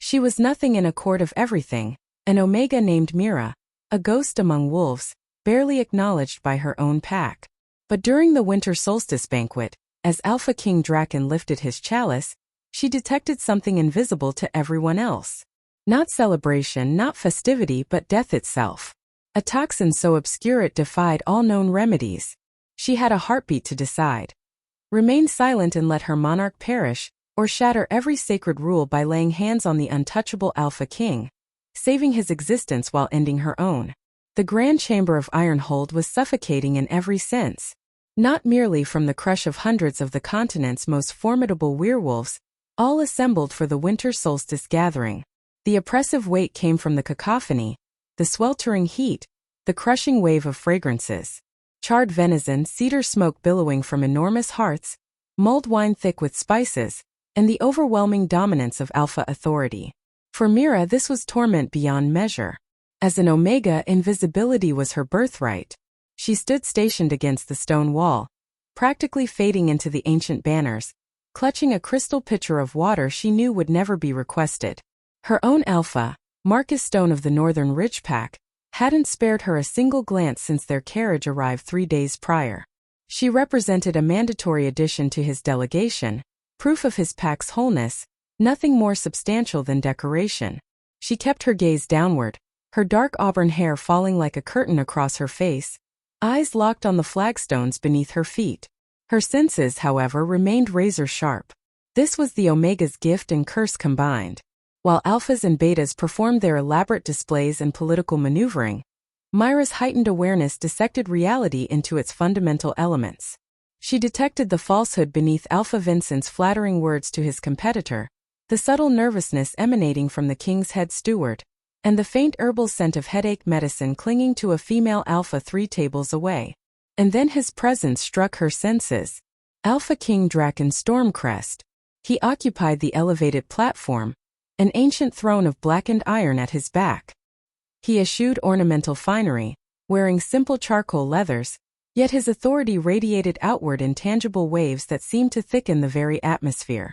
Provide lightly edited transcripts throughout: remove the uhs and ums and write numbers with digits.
She was nothing in a court of everything, an omega named Mira, a ghost among wolves, barely acknowledged by her own pack. But during the Winter Solstice banquet, as Alpha King Drakon lifted his chalice, she detected something invisible to everyone else. Not celebration, not festivity, but death itself. A toxin so obscure it defied all known remedies. She had a heartbeat to decide. Remain silent and let her monarch perish, or shatter every sacred rule by laying hands on the untouchable Alpha King, saving his existence while ending her own. The grand chamber of Ironhold was suffocating in every sense. Not merely from the crush of hundreds of the continent's most formidable werewolves, all assembled for the Winter Solstice gathering. The oppressive weight came from the cacophony, the sweltering heat, the crushing wave of fragrances. Charred venison, cedar smoke billowing from enormous hearths, mulled wine thick with spices, and the overwhelming dominance of alpha authority. For Mira, this was torment beyond measure. As an omega, invisibility was her birthright. She stood stationed against the stone wall, practically fading into the ancient banners, clutching a crystal pitcher of water she knew would never be requested. Her own alpha, Marcus Stone of the Northern Ridgepack, hadn't spared her a single glance since their carriage arrived 3 days prior. She represented a mandatory addition to his delegation, proof of his pack's wholeness, nothing more substantial than decoration. She kept her gaze downward, her dark auburn hair falling like a curtain across her face, eyes locked on the flagstones beneath her feet. Her senses, however, remained razor-sharp. This was the Omega's gift and curse combined. While Alphas and Betas performed their elaborate displays and political maneuvering, Mira's heightened awareness dissected reality into its fundamental elements. She detected the falsehood beneath Alpha Vincent's flattering words to his competitor, the subtle nervousness emanating from the king's head steward, and the faint herbal scent of headache medicine clinging to a female alpha 3 tables away. And then his presence struck her senses. Alpha King Drakon Stormcrest. He occupied the elevated platform, an ancient throne of blackened iron at his back. He eschewed ornamental finery, wearing simple charcoal leathers, yet his authority radiated outward in tangible waves that seemed to thicken the very atmosphere.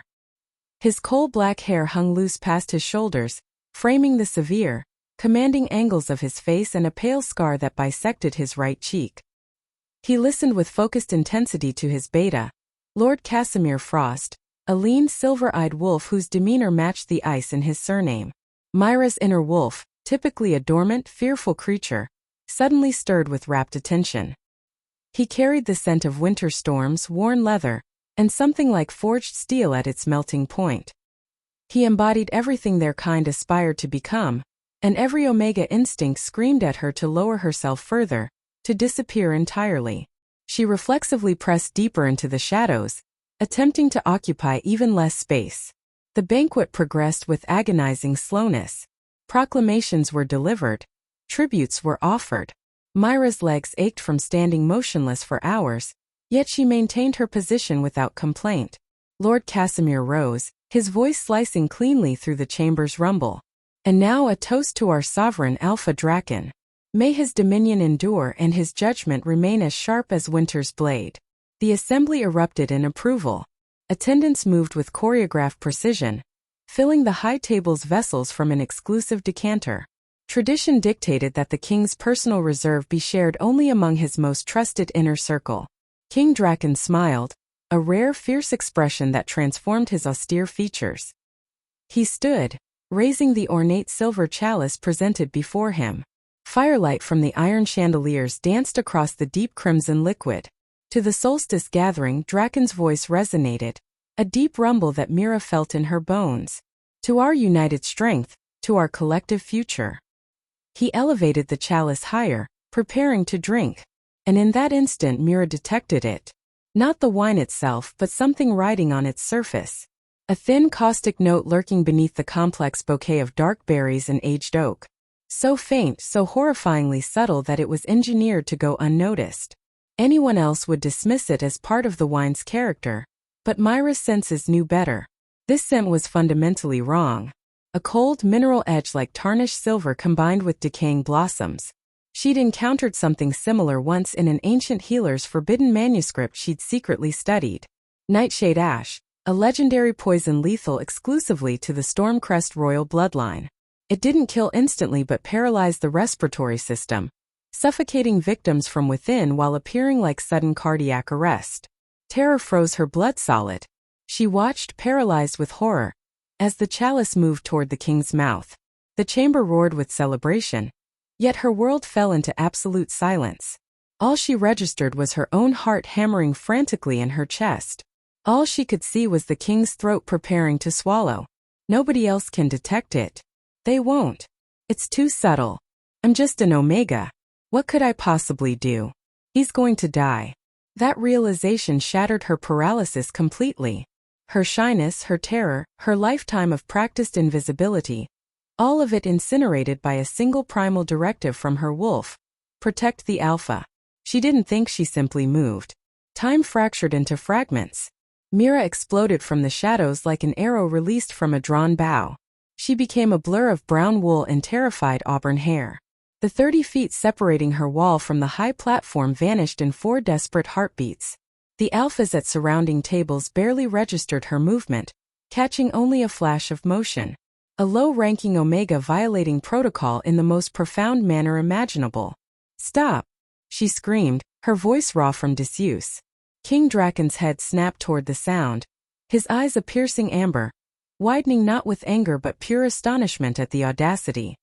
His coal-black hair hung loose past his shoulders, framing the severe, commanding angles of his face and a pale scar that bisected his right cheek. He listened with focused intensity to his beta, Lord Casimir Frost, a lean silver-eyed wolf whose demeanor matched the ice in his surname. Mira's inner wolf, typically a dormant, fearful creature, suddenly stirred with rapt attention. He carried the scent of winter storms, worn leather, and something like forged steel at its melting point. He embodied everything their kind aspired to become, and every Omega instinct screamed at her to lower herself further, to disappear entirely. She reflexively pressed deeper into the shadows, attempting to occupy even less space. The banquet progressed with agonizing slowness. Proclamations were delivered. Tributes were offered. Mira's legs ached from standing motionless for hours, yet she maintained her position without complaint. Lord Casimir rose, his voice slicing cleanly through the chamber's rumble. And now a toast to our sovereign Alpha Drakon. May his dominion endure and his judgment remain as sharp as winter's blade. The assembly erupted in approval. Attendants moved with choreographed precision, filling the high table's vessels from an exclusive decanter. Tradition dictated that the king's personal reserve be shared only among his most trusted inner circle. King Drakon smiled, a rare, fierce expression that transformed his austere features. He stood, raising the ornate silver chalice presented before him. Firelight from the iron chandeliers danced across the deep crimson liquid. To the solstice gathering, Drakon's voice resonated, a deep rumble that Mira felt in her bones. To our united strength, to our collective future. He elevated the chalice higher, preparing to drink. And in that instant Mira detected it. Not the wine itself, but something riding on its surface. A thin caustic note lurking beneath the complex bouquet of dark berries and aged oak. So faint, so horrifyingly subtle that it was engineered to go unnoticed. Anyone else would dismiss it as part of the wine's character, but Mira's senses knew better. This scent was fundamentally wrong. A cold mineral edge like tarnished silver combined with decaying blossoms. She'd encountered something similar once in an ancient healer's forbidden manuscript she'd secretly studied. Nightshade ash, a legendary poison lethal exclusively to the Stormcrest royal bloodline. It didn't kill instantly but paralyzed the respiratory system, suffocating victims from within while appearing like sudden cardiac arrest. Terror froze her blood solid. She watched, paralyzed with horror, as the chalice moved toward the king's mouth. The chamber roared with celebration, yet her world fell into absolute silence. All she registered was her own heart hammering frantically in her chest. All she could see was the king's throat preparing to swallow. Nobody else can detect it. They won't. It's too subtle. I'm just an Omega. What could I possibly do? He's going to die. That realization shattered her paralysis completely. Her shyness, her terror, her lifetime of practiced invisibility, all of it incinerated by a single primal directive from her wolf: protect the Alpha. She didn't think, she simply moved. Time fractured into fragments. Mira exploded from the shadows like an arrow released from a drawn bow. She became a blur of brown wool and terrified auburn hair. The 30 feet separating her wall from the high platform vanished in 4 desperate heartbeats. The alphas at surrounding tables barely registered her movement, catching only a flash of motion. A low-ranking Omega violating protocol in the most profound manner imaginable. Stop! She screamed, her voice raw from disuse. King Drakon's head snapped toward the sound, his eyes a piercing amber, widening not with anger but pure astonishment at the audacity.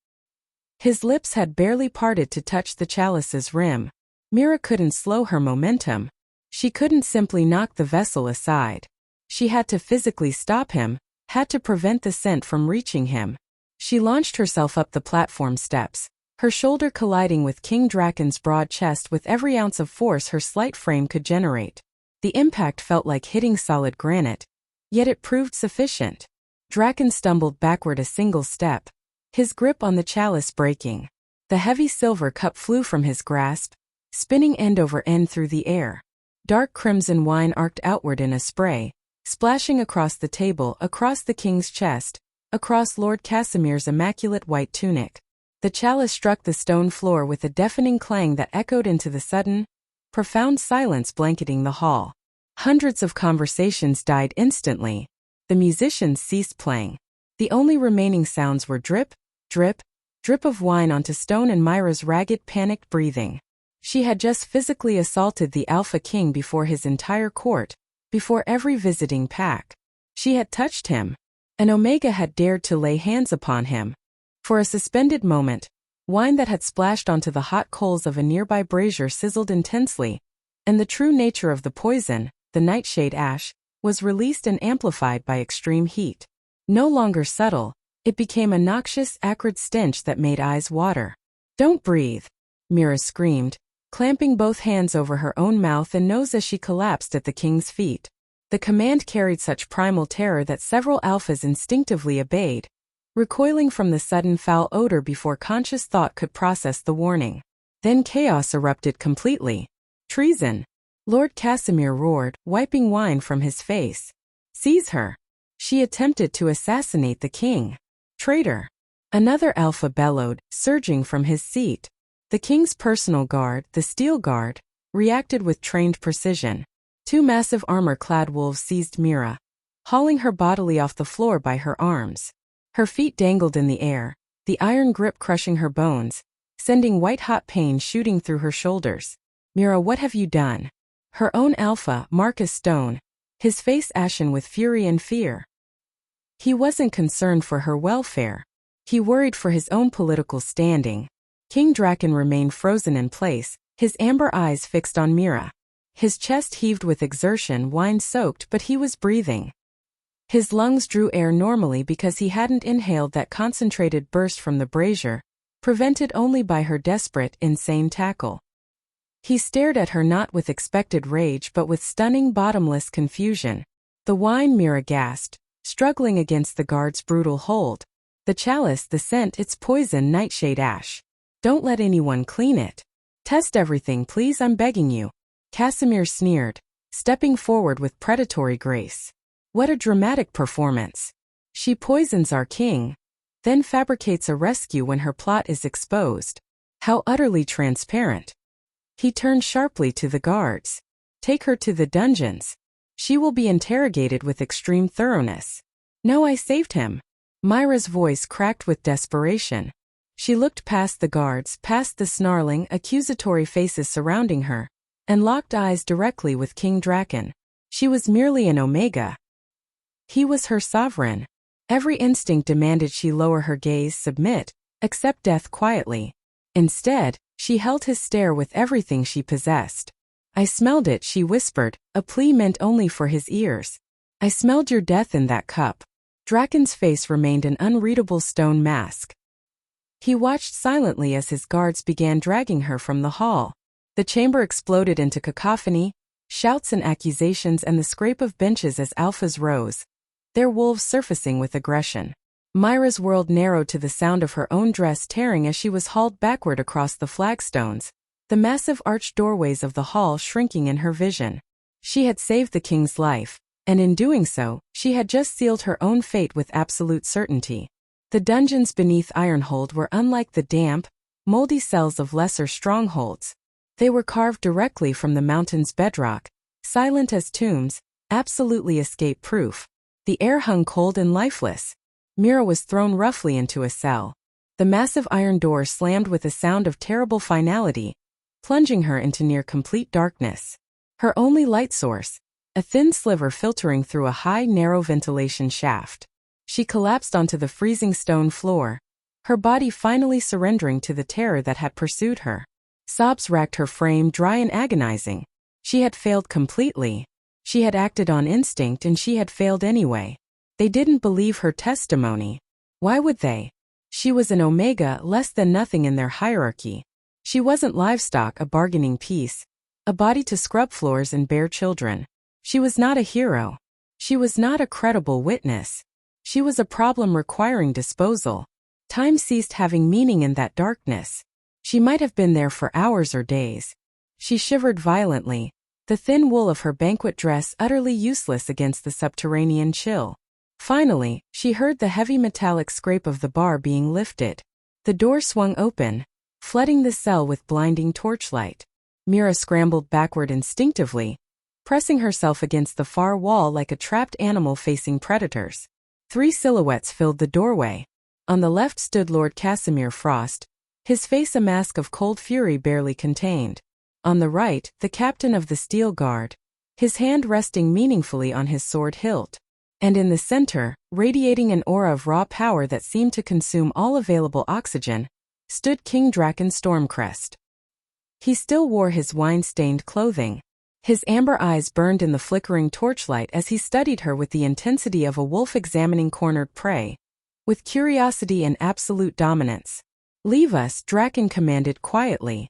His lips had barely parted to touch the chalice's rim. Mira couldn't slow her momentum. She couldn't simply knock the vessel aside. She had to physically stop him, had to prevent the scent from reaching him. She launched herself up the platform steps, her shoulder colliding with King Drakon's broad chest with every ounce of force her slight frame could generate. The impact felt like hitting solid granite, yet it proved sufficient. Drakon stumbled backward a single step, his grip on the chalice breaking. The heavy silver cup flew from his grasp, spinning end over end through the air. Dark crimson wine arced outward in a spray, splashing across the table, across the king's chest, across Lord Casimir's immaculate white tunic. The chalice struck the stone floor with a deafening clang that echoed into the sudden, profound silence blanketing the hall. Hundreds of conversations died instantly. The musicians ceased playing. The only remaining sounds were drip, drip, drip of wine onto stone and Mira's ragged, panicked breathing. She had just physically assaulted the Alpha King before his entire court, before every visiting pack. She had touched him. An Omega had dared to lay hands upon him. For a suspended moment, wine that had splashed onto the hot coals of a nearby brazier sizzled intensely, and the true nature of the poison, the nightshade ash, was released and amplified by extreme heat. No longer subtle, it became a noxious, acrid stench that made eyes water. "Don't breathe," Mira screamed, clamping both hands over her own mouth and nose as she collapsed at the king's feet. The command carried such primal terror that several alphas instinctively obeyed, recoiling from the sudden foul odor before conscious thought could process the warning. Then chaos erupted completely. "Treason!" Lord Casimir roared, wiping wine from his face. "Seize her! She attempted to assassinate the king. Traitor!" Another alpha bellowed, surging from his seat. The king's personal guard, the Steel Guard, reacted with trained precision. 2 massive armor-clad wolves seized Mira, hauling her bodily off the floor by her arms. Her feet dangled in the air, the iron grip crushing her bones, sending white-hot pain shooting through her shoulders. "Mira, what have you done?" Her own alpha, Marcus Stone, his face ashen with fury and fear. He wasn't concerned for her welfare. He worried for his own political standing. King Drakon remained frozen in place, his amber eyes fixed on Mira. His chest heaved with exertion, wine-soaked, but he was breathing. His lungs drew air normally because he hadn't inhaled that concentrated burst from the brazier, prevented only by her desperate, insane tackle. He stared at her not with expected rage but with stunning, bottomless confusion. The wine, Mira gasped, struggling against the guard's brutal hold. "The chalice, the scent, it's poison, nightshade ash. Don't let anyone clean it. Test everything, please, I'm begging you." Casimir sneered, stepping forward with predatory grace. "What a dramatic performance. She poisons our king, then fabricates a rescue when her plot is exposed. How utterly transparent." He turned sharply to the guards. "Take her to the dungeons. She will be interrogated with extreme thoroughness. No, I saved him. Mira's voice cracked with desperation. She looked past the guards, past the snarling, accusatory faces surrounding her, and locked eyes directly with King Drakon. She was merely an Omega. He was her sovereign. Every instinct demanded she lower her gaze, submit, accept death quietly. Instead, she held his stare with everything she possessed. I smelled it, she whispered, a plea meant only for his ears. I smelled your death in that cup. Drakon's face remained an unreadable stone mask. He watched silently as his guards began dragging her from the hall. The chamber exploded into cacophony, shouts and accusations, and the scrape of benches as alphas rose, their wolves surfacing with aggression. Mira's world narrowed to the sound of her own dress tearing as she was hauled backward across the flagstones, the massive arched doorways of the hall shrinking in her vision. She had saved the king's life, and in doing so, she had just sealed her own fate with absolute certainty. The dungeons beneath Ironhold were unlike the damp, moldy cells of lesser strongholds. They were carved directly from the mountain's bedrock, silent as tombs, absolutely escape-proof. The air hung cold and lifeless. Mira was thrown roughly into a cell. The massive iron door slammed with a sound of terrible finality, plunging her into near-complete darkness. Her only light source, a thin sliver filtering through a high, narrow ventilation shaft. She collapsed onto the freezing stone floor, her body finally surrendering to the terror that had pursued her. Sobs racked her frame, dry and agonizing. She had failed completely. She had acted on instinct and she had failed anyway. They didn't believe her testimony. Why would they? She was an Omega, less than nothing in their hierarchy. She wasn't livestock, a bargaining piece, a body to scrub floors and bear children. She was not a hero. She was not a credible witness. She was a problem requiring disposal. Time ceased having meaning in that darkness. She might have been there for hours or days. She shivered violently, the thin wool of her banquet dress utterly useless against the subterranean chill. Finally, she heard the heavy metallic scrape of the bar being lifted. The door swung open, flooding the cell with blinding torchlight. Mira scrambled backward instinctively, pressing herself against the far wall like a trapped animal facing predators. 3 silhouettes filled the doorway. On the left stood Lord Casimir Frost, his face a mask of cold fury barely contained. On the right, the captain of the Steel Guard, his hand resting meaningfully on his sword hilt. And in the center, radiating an aura of raw power that seemed to consume all available oxygen, stood King Drakon Stormcrest. He still wore his wine-stained clothing. His amber eyes burned in the flickering torchlight as he studied her with the intensity of a wolf examining cornered prey, with curiosity and absolute dominance. "Leave us," Drakon commanded quietly.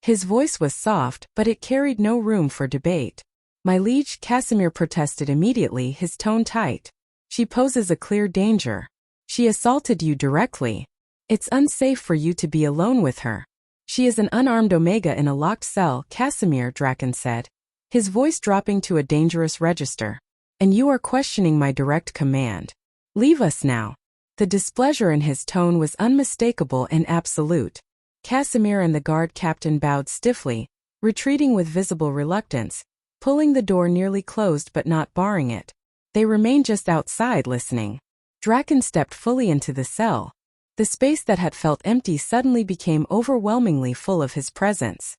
His voice was soft, but it carried no room for debate. "My liege," Casimir protested immediately, his tone tight. "She poses a clear danger. She assaulted you directly. It's unsafe for you to be alone with her. She is an unarmed Omega in a locked cell," Casimir, Drakon said, his voice dropping to a dangerous register. "And you are questioning my direct command. Leave us now." The displeasure in his tone was unmistakable and absolute. Casimir and the guard captain bowed stiffly, retreating with visible reluctance, pulling the door nearly closed but not barring it. They remained just outside listening. Drakon stepped fully into the cell. The space that had felt empty suddenly became overwhelmingly full of his presence.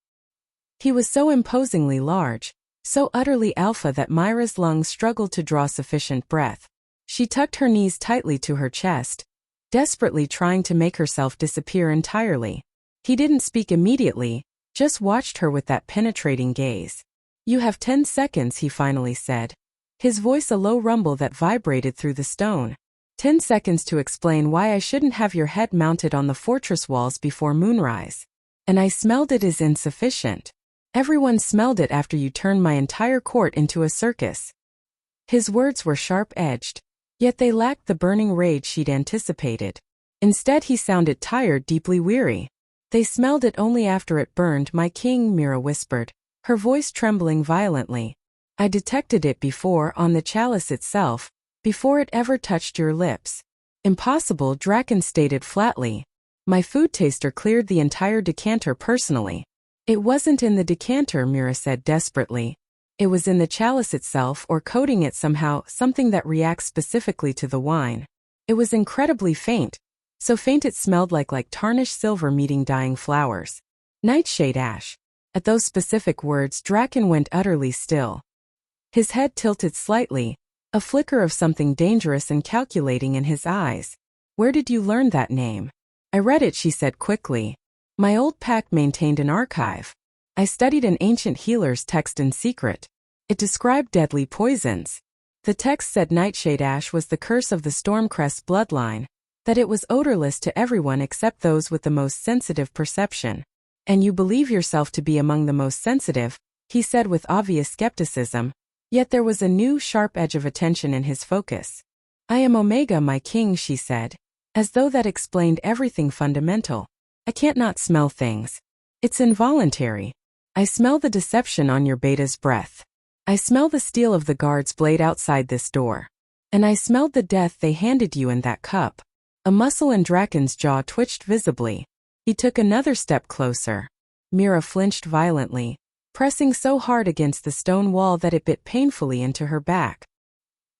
He was so imposingly large, so utterly alpha that Mira's lungs struggled to draw sufficient breath. She tucked her knees tightly to her chest, desperately trying to make herself disappear entirely. He didn't speak immediately, just watched her with that penetrating gaze. "You have 10 seconds, he finally said, his voice a low rumble that vibrated through the stone. 10 seconds to explain why I shouldn't have your head mounted on the fortress walls before moonrise. And I smelled it is insufficient. Everyone smelled it after you turned my entire court into a circus." His words were sharp-edged, yet they lacked the burning rage she'd anticipated. Instead he sounded tired, deeply weary. "They smelled it only after it burned, my king," Mira whispered, her voice trembling violently. "I detected it before, on the chalice itself, before it ever touched your lips." "Impossible," Drakon stated flatly. "My food taster cleared the entire decanter personally." "It wasn't in the decanter," Mira said desperately. It was in the chalice itself or coating it somehow, something that reacts specifically to the wine. It was incredibly faint, so faint it smelled like tarnished silver meeting dying flowers. Nightshade ash. At those specific words, Drakon went utterly still. His head tilted slightly, a flicker of something dangerous and calculating in his eyes. Where did you learn that name? I read it, she said quickly. My old pack maintained an archive. I studied an ancient healer's text in secret. It described deadly poisons. The text said nightshade ash was the curse of the Stormcrest bloodline, that it was odorless to everyone except those with the most sensitive perception. And you believe yourself to be among the most sensitive, he said with obvious skepticism, yet there was a new sharp edge of attention in his focus. I am Omega, my king, she said, as though that explained everything fundamental. I can't not smell things. It's involuntary. I smell the deception on your beta's breath. I smell the steel of the guard's blade outside this door. And I smelled the death they handed you in that cup. A muscle in Drakon's jaw twitched visibly. He took another step closer. Mira flinched violently, pressing so hard against the stone wall that it bit painfully into her back.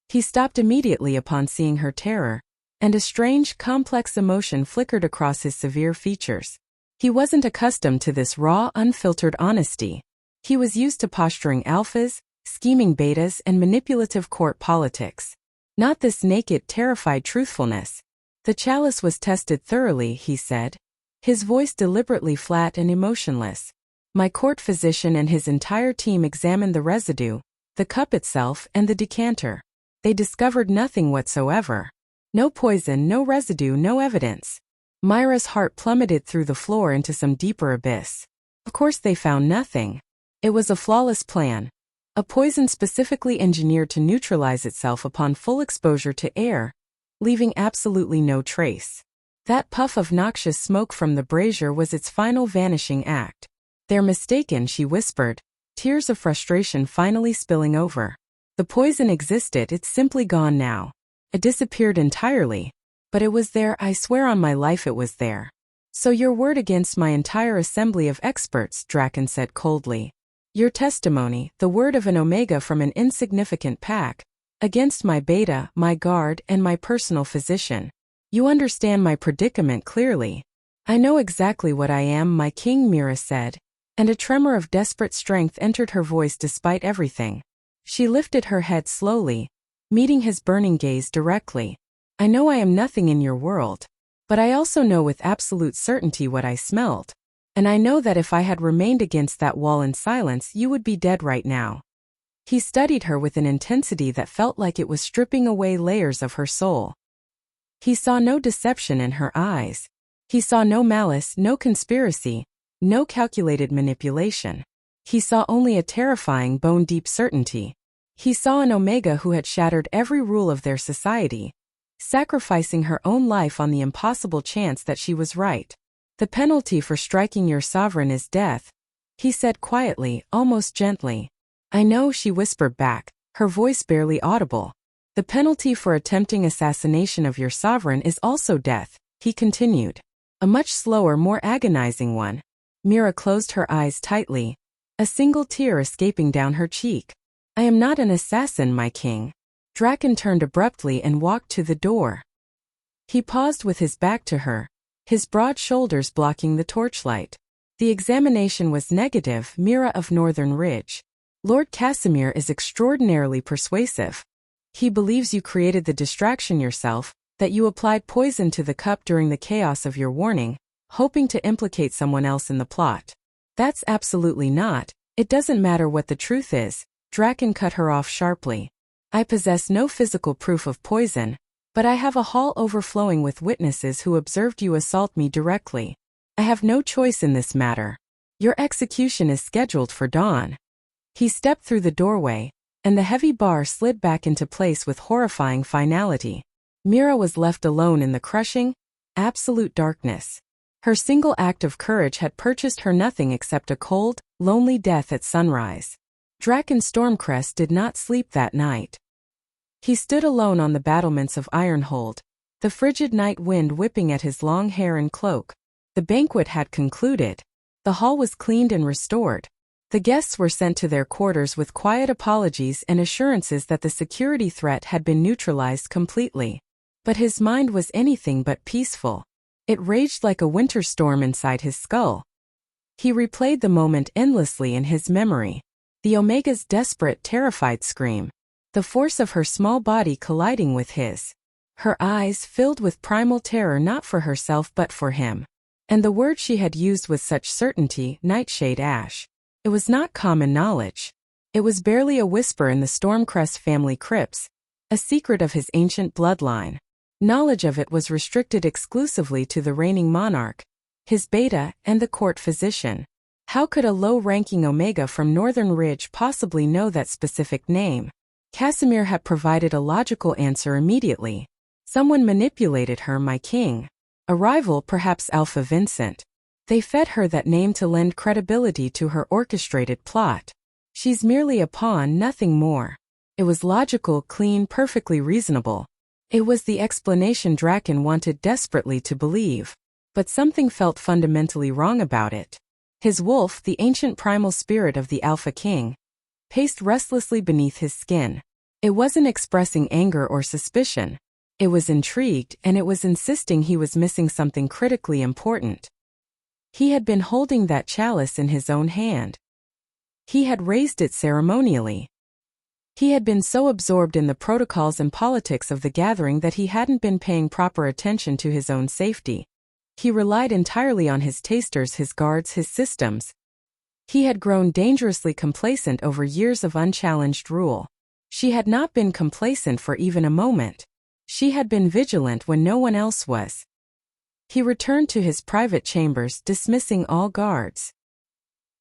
He stopped immediately upon seeing her terror, and a strange, complex emotion flickered across his severe features. He wasn't accustomed to this raw, unfiltered honesty. He was used to posturing alphas, scheming betas, and manipulative court politics. Not this naked, terrified truthfulness. The chalice was tested thoroughly, he said, his voice deliberately flat and emotionless. My court physician and his entire team examined the residue, the cup itself, and the decanter. They discovered nothing whatsoever. No poison, no residue, no evidence. Mira's heart plummeted through the floor into some deeper abyss. Of course they found nothing. It was a flawless plan. A poison specifically engineered to neutralize itself upon full exposure to air, leaving absolutely no trace. That puff of noxious smoke from the brazier was its final vanishing act. They're mistaken, she whispered, tears of frustration finally spilling over. The poison existed, it's simply gone now. It disappeared entirely. But it was there, I swear on my life it was there. So your word against my entire assembly of experts, Drakon said coldly. Your testimony, the word of an Omega from an insignificant pack, against my beta, my guard, and my personal physician. You understand my predicament clearly. I know exactly what I am, my king, Mira said, and a tremor of desperate strength entered her voice despite everything. She lifted her head slowly, meeting his burning gaze directly. I know I am nothing in your world, but I also know with absolute certainty what I smelled. And I know that if I had remained against that wall in silence, you would be dead right now. He studied her with an intensity that felt like it was stripping away layers of her soul. He saw no deception in her eyes. He saw no malice, no conspiracy, no calculated manipulation. He saw only a terrifying bone-deep certainty. He saw an Omega who had shattered every rule of their society, sacrificing her own life on the impossible chance that she was right. The penalty for striking your sovereign is death, he said quietly, almost gently. I know, she whispered back, her voice barely audible. The penalty for attempting assassination of your sovereign is also death, he continued. A much slower, more agonizing one. Mira closed her eyes tightly, a single tear escaping down her cheek. I am not an assassin, my king. Drakon turned abruptly and walked to the door. He paused with his back to her, his broad shoulders blocking the torchlight. The examination was negative, Mira of Northern Ridge. Lord Casimir is extraordinarily persuasive. He believes you created the distraction yourself, that you applied poison to the cup during the chaos of your warning, hoping to implicate someone else in the plot. That's absolutely not. It doesn't matter what the truth is, Drakon cut her off sharply. I possess no physical proof of poison, but I have a hall overflowing with witnesses who observed you assault me directly. I have no choice in this matter. Your execution is scheduled for dawn. He stepped through the doorway, and the heavy bar slid back into place with horrifying finality. Mira was left alone in the crushing, absolute darkness. Her single act of courage had purchased her nothing except a cold, lonely death at sunrise. Drakon Stormcrest did not sleep that night. He stood alone on the battlements of Ironhold, the frigid night wind whipping at his long hair and cloak. The banquet had concluded. The hall was cleaned and restored. The guests were sent to their quarters with quiet apologies and assurances that the security threat had been neutralized completely. But his mind was anything but peaceful. It raged like a winter storm inside his skull. He replayed the moment endlessly in his memory. The Omega's desperate, terrified scream. The force of her small body colliding with his. Her eyes filled with primal terror not for herself but for him. And the word she had used with such certainty, Nightshade Ash. It was not common knowledge. It was barely a whisper in the Stormcrest family crypts, a secret of his ancient bloodline. Knowledge of it was restricted exclusively to the reigning monarch, his beta, and the court physician. How could a low-ranking Omega from Northern Ridge possibly know that specific name? Casimir had provided a logical answer immediately. Someone manipulated her, my king. A rival, perhaps Alpha Vincent. They fed her that name to lend credibility to her orchestrated plot. She's merely a pawn, nothing more. It was logical, clean, perfectly reasonable. It was the explanation Drakon wanted desperately to believe. But something felt fundamentally wrong about it. His wolf, the ancient primal spirit of the Alpha King, paced restlessly beneath his skin. It wasn't expressing anger or suspicion. It was intrigued, and it was insisting he was missing something critically important. He had been holding that chalice in his own hand. He had raised it ceremonially. He had been so absorbed in the protocols and politics of the gathering that he hadn't been paying proper attention to his own safety. He relied entirely on his tasters, his guards, his systems. He had grown dangerously complacent over years of unchallenged rule. She had not been complacent for even a moment. She had been vigilant when no one else was. He returned to his private chambers, dismissing all guards.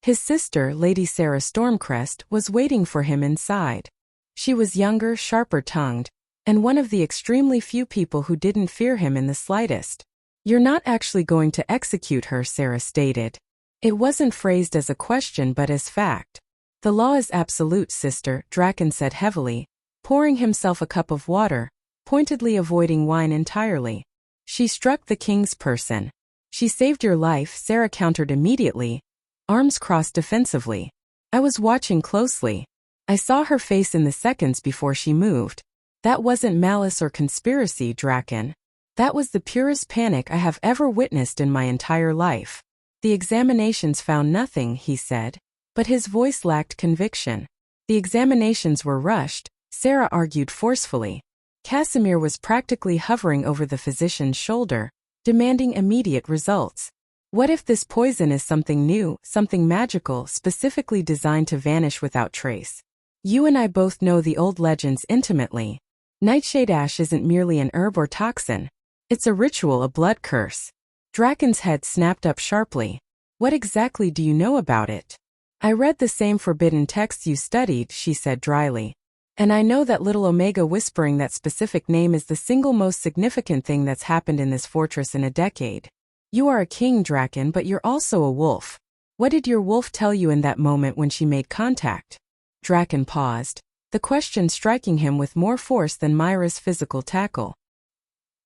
His sister, Lady Sarah Stormcrest, was waiting for him inside. She was younger, sharper-tongued, and one of the extremely few people who didn't fear him in the slightest. "You're not actually going to execute her," Sarah stated. It wasn't phrased as a question but as fact. "The law is absolute, sister," Drakon said heavily, pouring himself a cup of water, pointedly avoiding wine entirely. "She struck the king's person. She saved your life," Sarah countered immediately, arms crossed defensively. "I was watching closely. I saw her face in the seconds before she moved. That wasn't malice or conspiracy, Drakon. That was the purest panic I have ever witnessed in my entire life." "The examinations found nothing," he said, but his voice lacked conviction. "The examinations were rushed," Sarah argued forcefully. Casimir was practically hovering over the physician's shoulder, demanding immediate results. "What if this poison is something new, something magical, specifically designed to vanish without trace? You and I both know the old legends intimately. Nightshade Ash isn't merely an herb or toxin. It's a ritual, a blood curse." Drakon's head snapped up sharply. "What exactly do you know about it?" "I read the same forbidden texts you studied," she said dryly. "And I know that little Omega whispering that specific name is the single most significant thing that's happened in this fortress in a decade. You are a king, Drakon, but you're also a wolf. What did your wolf tell you in that moment when she made contact?" Drakon paused, the question striking him with more force than Mira's physical tackle.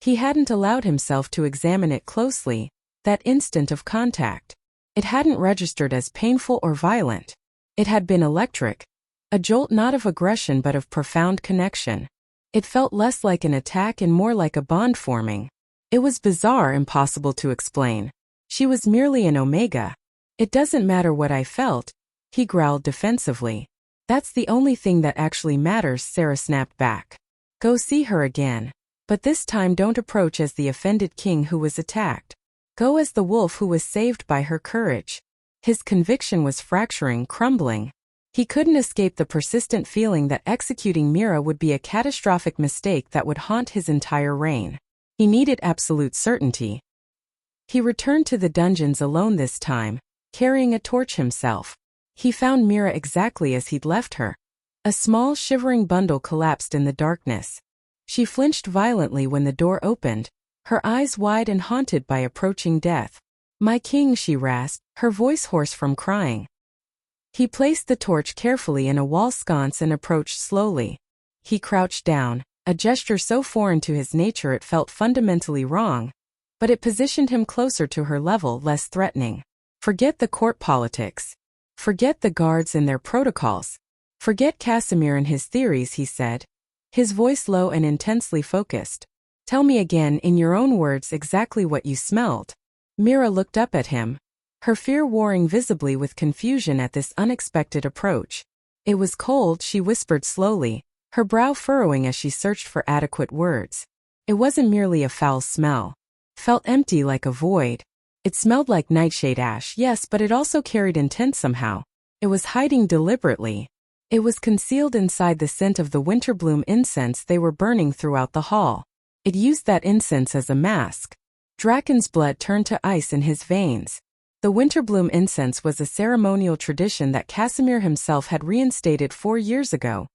He hadn't allowed himself to examine it closely, that instant of contact. It hadn't registered as painful or violent. It had been electric. A jolt not of aggression but of profound connection. It felt less like an attack and more like a bond forming. It was bizarre, impossible to explain. She was merely an Omega. "It doesn't matter what I felt," he growled defensively. "That's the only thing that actually matters," Sarah snapped back. "Go see her again. But this time don't approach as the offended king who was attacked. Go as the wolf who was saved by her courage." His conviction was fracturing, crumbling. He couldn't escape the persistent feeling that executing Mira would be a catastrophic mistake that would haunt his entire reign. He needed absolute certainty. He returned to the dungeons alone this time, carrying a torch himself. He found Mira exactly as he'd left her. A small, shivering bundle collapsed in the darkness. She flinched violently when the door opened, her eyes wide and haunted by approaching death. "My king," she rasped, her voice hoarse from crying. He placed the torch carefully in a wall sconce and approached slowly. He crouched down, a gesture so foreign to his nature it felt fundamentally wrong, but it positioned him closer to her level, less threatening. "Forget the court politics. Forget the guards and their protocols. Forget Casimir and his theories, he said, his voice low and intensely focused. Tell me again in your own words exactly what you smelled. Mira looked up at him, her fear warring visibly with confusion at this unexpected approach. It was cold, she whispered slowly, her brow furrowing as she searched for adequate words. It wasn't merely a foul smell. Felt empty like a void. It smelled like nightshade ash, yes, but it also carried intent somehow. It was hiding deliberately. It was concealed inside the scent of the winterbloom incense they were burning throughout the hall. It used that incense as a mask. Drakon's blood turned to ice in his veins. The winterbloom incense was a ceremonial tradition that Casimir himself had reinstated 4 years ago,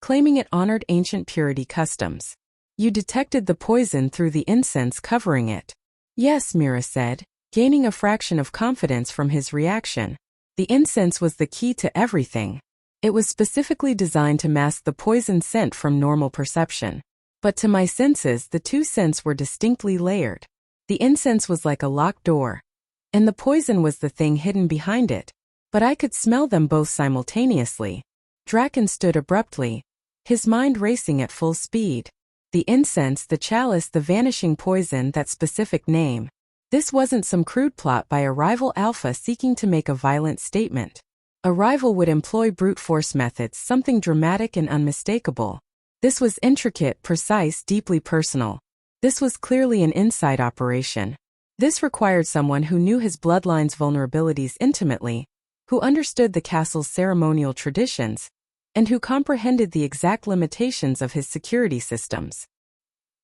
claiming it honored ancient purity customs. You detected the poison through the incense covering it. Yes, Mira said, gaining a fraction of confidence from his reaction. The incense was the key to everything. It was specifically designed to mask the poison scent from normal perception. But to my senses, the two scents were distinctly layered. The incense was like a locked door, and the poison was the thing hidden behind it. But I could smell them both simultaneously. Drakon stood abruptly, his mind racing at full speed. The incense, the chalice, the vanishing poison, that specific name. This wasn't some crude plot by a rival alpha seeking to make a violent statement. A rival would employ brute force methods, something dramatic and unmistakable. This was intricate, precise, deeply personal. This was clearly an inside operation. This required someone who knew his bloodline's vulnerabilities intimately, who understood the castle's ceremonial traditions, and who comprehended the exact limitations of his security systems.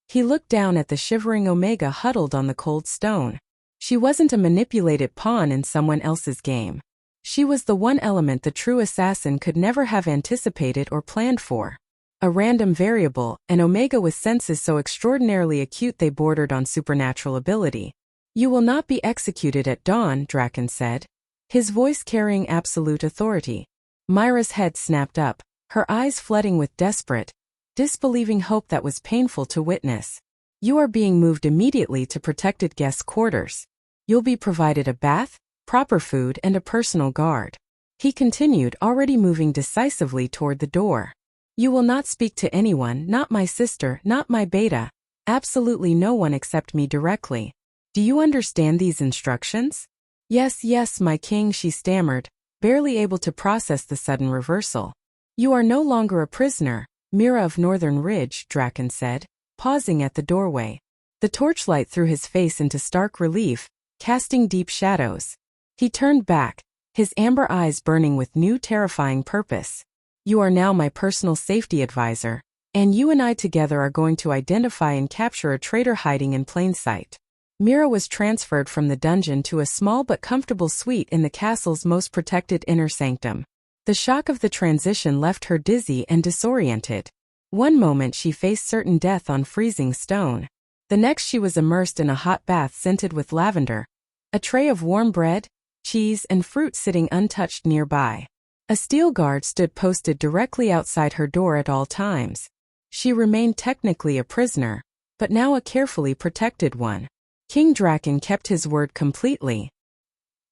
He looked down at the shivering Omega huddled on the cold stone. She wasn't a manipulated pawn in someone else's game. She was the one element the true assassin could never have anticipated or planned for. A random variable, an Omega with senses so extraordinarily acute they bordered on supernatural ability. You will not be executed at dawn, Drakon said, his voice carrying absolute authority. Mira's head snapped up, her eyes flooding with desperate, disbelieving hope that was painful to witness. You are being moved immediately to protected guest quarters. You'll be provided a bath, proper food, and a personal guard. He continued, already moving decisively toward the door. You will not speak to anyone, not my sister, not my beta, absolutely no one except me directly. Do you understand these instructions? Yes, yes, my king, she stammered, barely able to process the sudden reversal. You are no longer a prisoner, Mira of Northern Ridge, Drakon said, pausing at the doorway. The torchlight threw his face into stark relief, casting deep shadows. He turned back, his amber eyes burning with new terrifying purpose. You are now my personal safety advisor, and you and I together are going to identify and capture a traitor hiding in plain sight. Mira was transferred from the dungeon to a small but comfortable suite in the castle's most protected inner sanctum. The shock of the transition left her dizzy and disoriented. One moment she faced certain death on freezing stone. The next she was immersed in a hot bath scented with lavender. A tray of warm bread, cheese, and fruit sitting untouched nearby. A steel guard stood posted directly outside her door at all times. She remained technically a prisoner, but now a carefully protected one. King Drakon kept his word completely.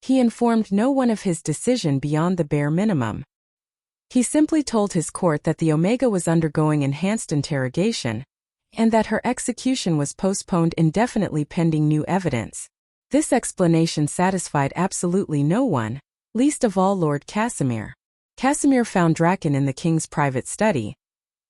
He informed no one of his decision beyond the bare minimum. He simply told his court that the Omega was undergoing enhanced interrogation, and that her execution was postponed indefinitely pending new evidence. This explanation satisfied absolutely no one, least of all Lord Casimir. Casimir found Drakon in the king's private study,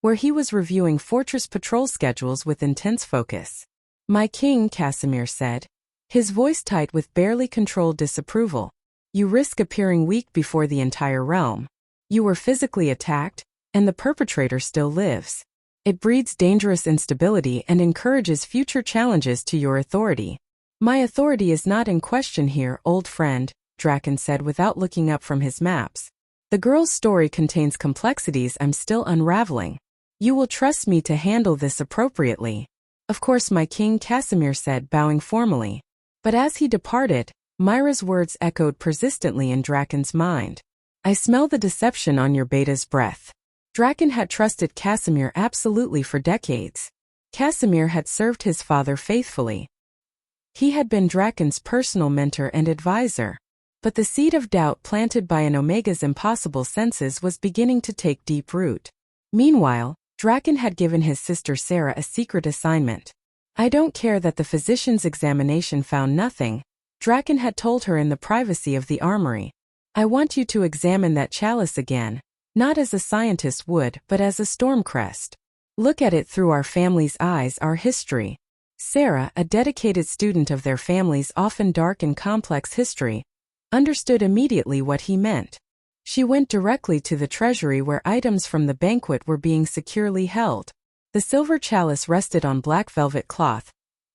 where he was reviewing fortress patrol schedules with intense focus. My king, Casimir said, his voice tight with barely controlled disapproval. You risk appearing weak before the entire realm. You were physically attacked, and the perpetrator still lives. It breeds dangerous instability and encourages future challenges to your authority. My authority is not in question here, old friend, Drakon said without looking up from his maps. The girl's story contains complexities I'm still unraveling. You will trust me to handle this appropriately. Of course, my king, Casimir said, bowing formally. But as he departed, Mira's words echoed persistently in Drakon's mind. I smell the deception on your beta's breath. Drakon had trusted Casimir absolutely for decades. Casimir had served his father faithfully. He had been Drakon's personal mentor and advisor. But the seed of doubt planted by an Omega's impossible senses was beginning to take deep root. Meanwhile, Drakon had given his sister Sarah a secret assignment. "I don't care that the physician's examination found nothing," Drakon had told her in the privacy of the armory. "I want you to examine that chalice again, not as a scientist would but as a stormcrest. Look at it through our family's eyes, our history." Sarah, a dedicated student of their family's often dark and complex history, understood immediately what he meant. She went directly to the treasury where items from the banquet were being securely held. The silver chalice rested on black velvet cloth,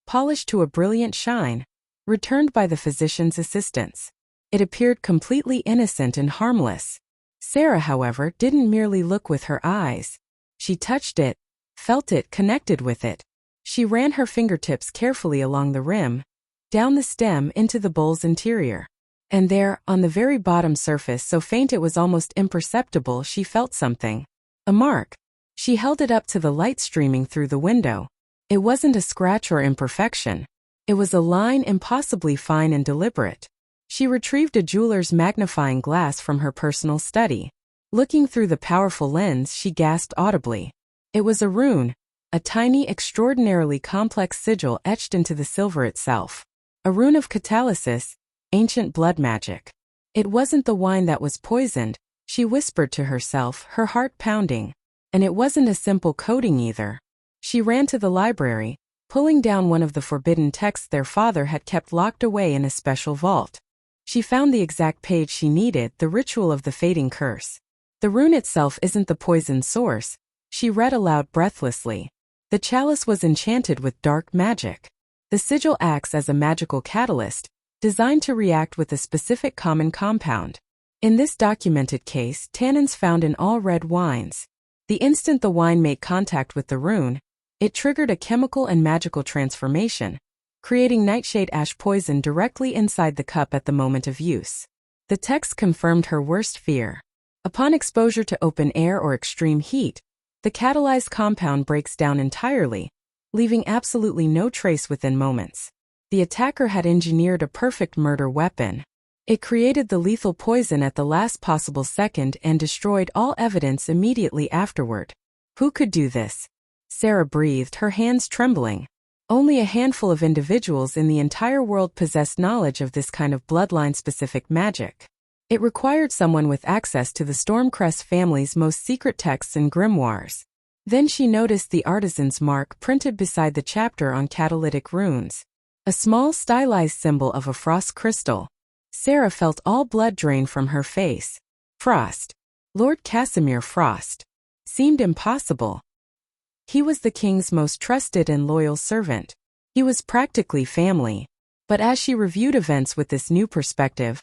polished to a brilliant shine, returned by the physician's assistants. It appeared completely innocent and harmless. Sarah, however, didn't merely look with her eyes. She touched it, felt it, connected with it. She ran her fingertips carefully along the rim, down the stem into the bowl's interior. And there, on the very bottom surface, so faint it was almost imperceptible, she felt something. A mark. She held it up to the light streaming through the window. It wasn't a scratch or imperfection. It was a line impossibly fine and deliberate. She retrieved a jeweler's magnifying glass from her personal study. Looking through the powerful lens, she gasped audibly. It was a rune, a tiny, extraordinarily complex sigil etched into the silver itself. A rune of catalysis, ancient blood magic. It wasn't the wine that was poisoned, she whispered to herself, her heart pounding. And it wasn't a simple coating either. She ran to the library, pulling down one of the forbidden texts their father had kept locked away in a special vault. She found the exact page she needed, the ritual of the fading curse. "The rune itself isn't the poisoned source," she read aloud breathlessly. "The chalice was enchanted with dark magic. The sigil acts as a magical catalyst, designed to react with a specific common compound. In this documented case, tannins found in all red wines. The instant the wine made contact with the rune, it triggered a chemical and magical transformation, creating nightshade ash poison directly inside the cup at the moment of use." The text confirmed her worst fear. Upon exposure to open air or extreme heat, the catalyzed compound breaks down entirely, leaving absolutely no trace within moments. The attacker had engineered a perfect murder weapon. It created the lethal poison at the last possible second and destroyed all evidence immediately afterward. Who could do this? Sarah breathed, her hands trembling. Only a handful of individuals in the entire world possessed knowledge of this kind of bloodline-specific magic. It required someone with access to the Stormcrest family's most secret texts and grimoires. Then she noticed the artisan's mark printed beside the chapter on catalytic runes. A small stylized symbol of a frost crystal. Sarah felt all blood drain from her face. Frost. Lord Casimir Frost. Seemed impossible. He was the king's most trusted and loyal servant. He was practically family. But as she reviewed events with this new perspective,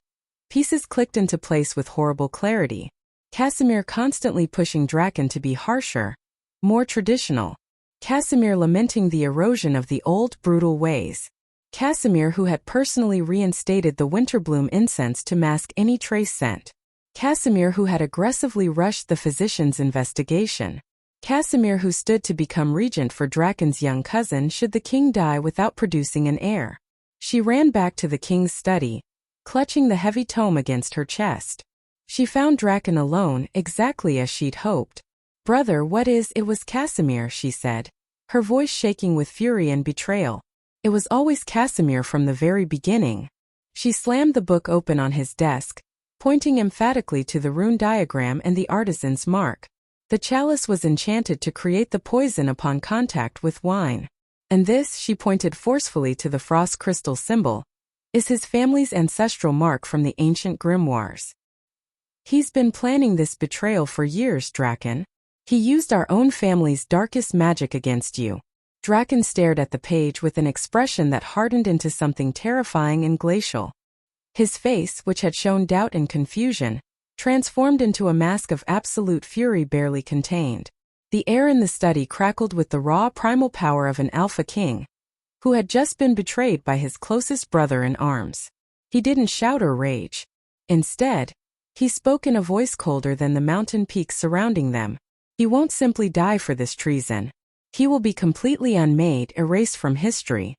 pieces clicked into place with horrible clarity. Casimir constantly pushing Drakon to be harsher, more traditional. Casimir lamenting the erosion of the old, brutal ways. Casimir who had personally reinstated the Winterbloom incense to mask any trace scent. Casimir who had aggressively rushed the physician's investigation. Casimir who stood to become regent for Drakon's young cousin should the king die without producing an heir. She ran back to the king's study, clutching the heavy tome against her chest. She found Drakon alone, exactly as she'd hoped. "Brother, what is it?" Was Casimir, she said, her voice shaking with fury and betrayal. It was always Casimir from the very beginning. She slammed the book open on his desk, pointing emphatically to the rune diagram and the artisan's mark. The chalice was enchanted to create the poison upon contact with wine. And this, she pointed forcefully to the frost crystal symbol, is his family's ancestral mark from the ancient grimoires. He's been planning this betrayal for years, Drakon. He used our own family's darkest magic against you. Drakon stared at the page with an expression that hardened into something terrifying and glacial. His face, which had shown doubt and confusion, transformed into a mask of absolute fury barely contained. The air in the study crackled with the raw primal power of an alpha king, who had just been betrayed by his closest brother in arms. He didn't shout or rage. Instead, he spoke in a voice colder than the mountain peaks surrounding them. He won't simply die for this treason. He will be completely unmade, erased from history.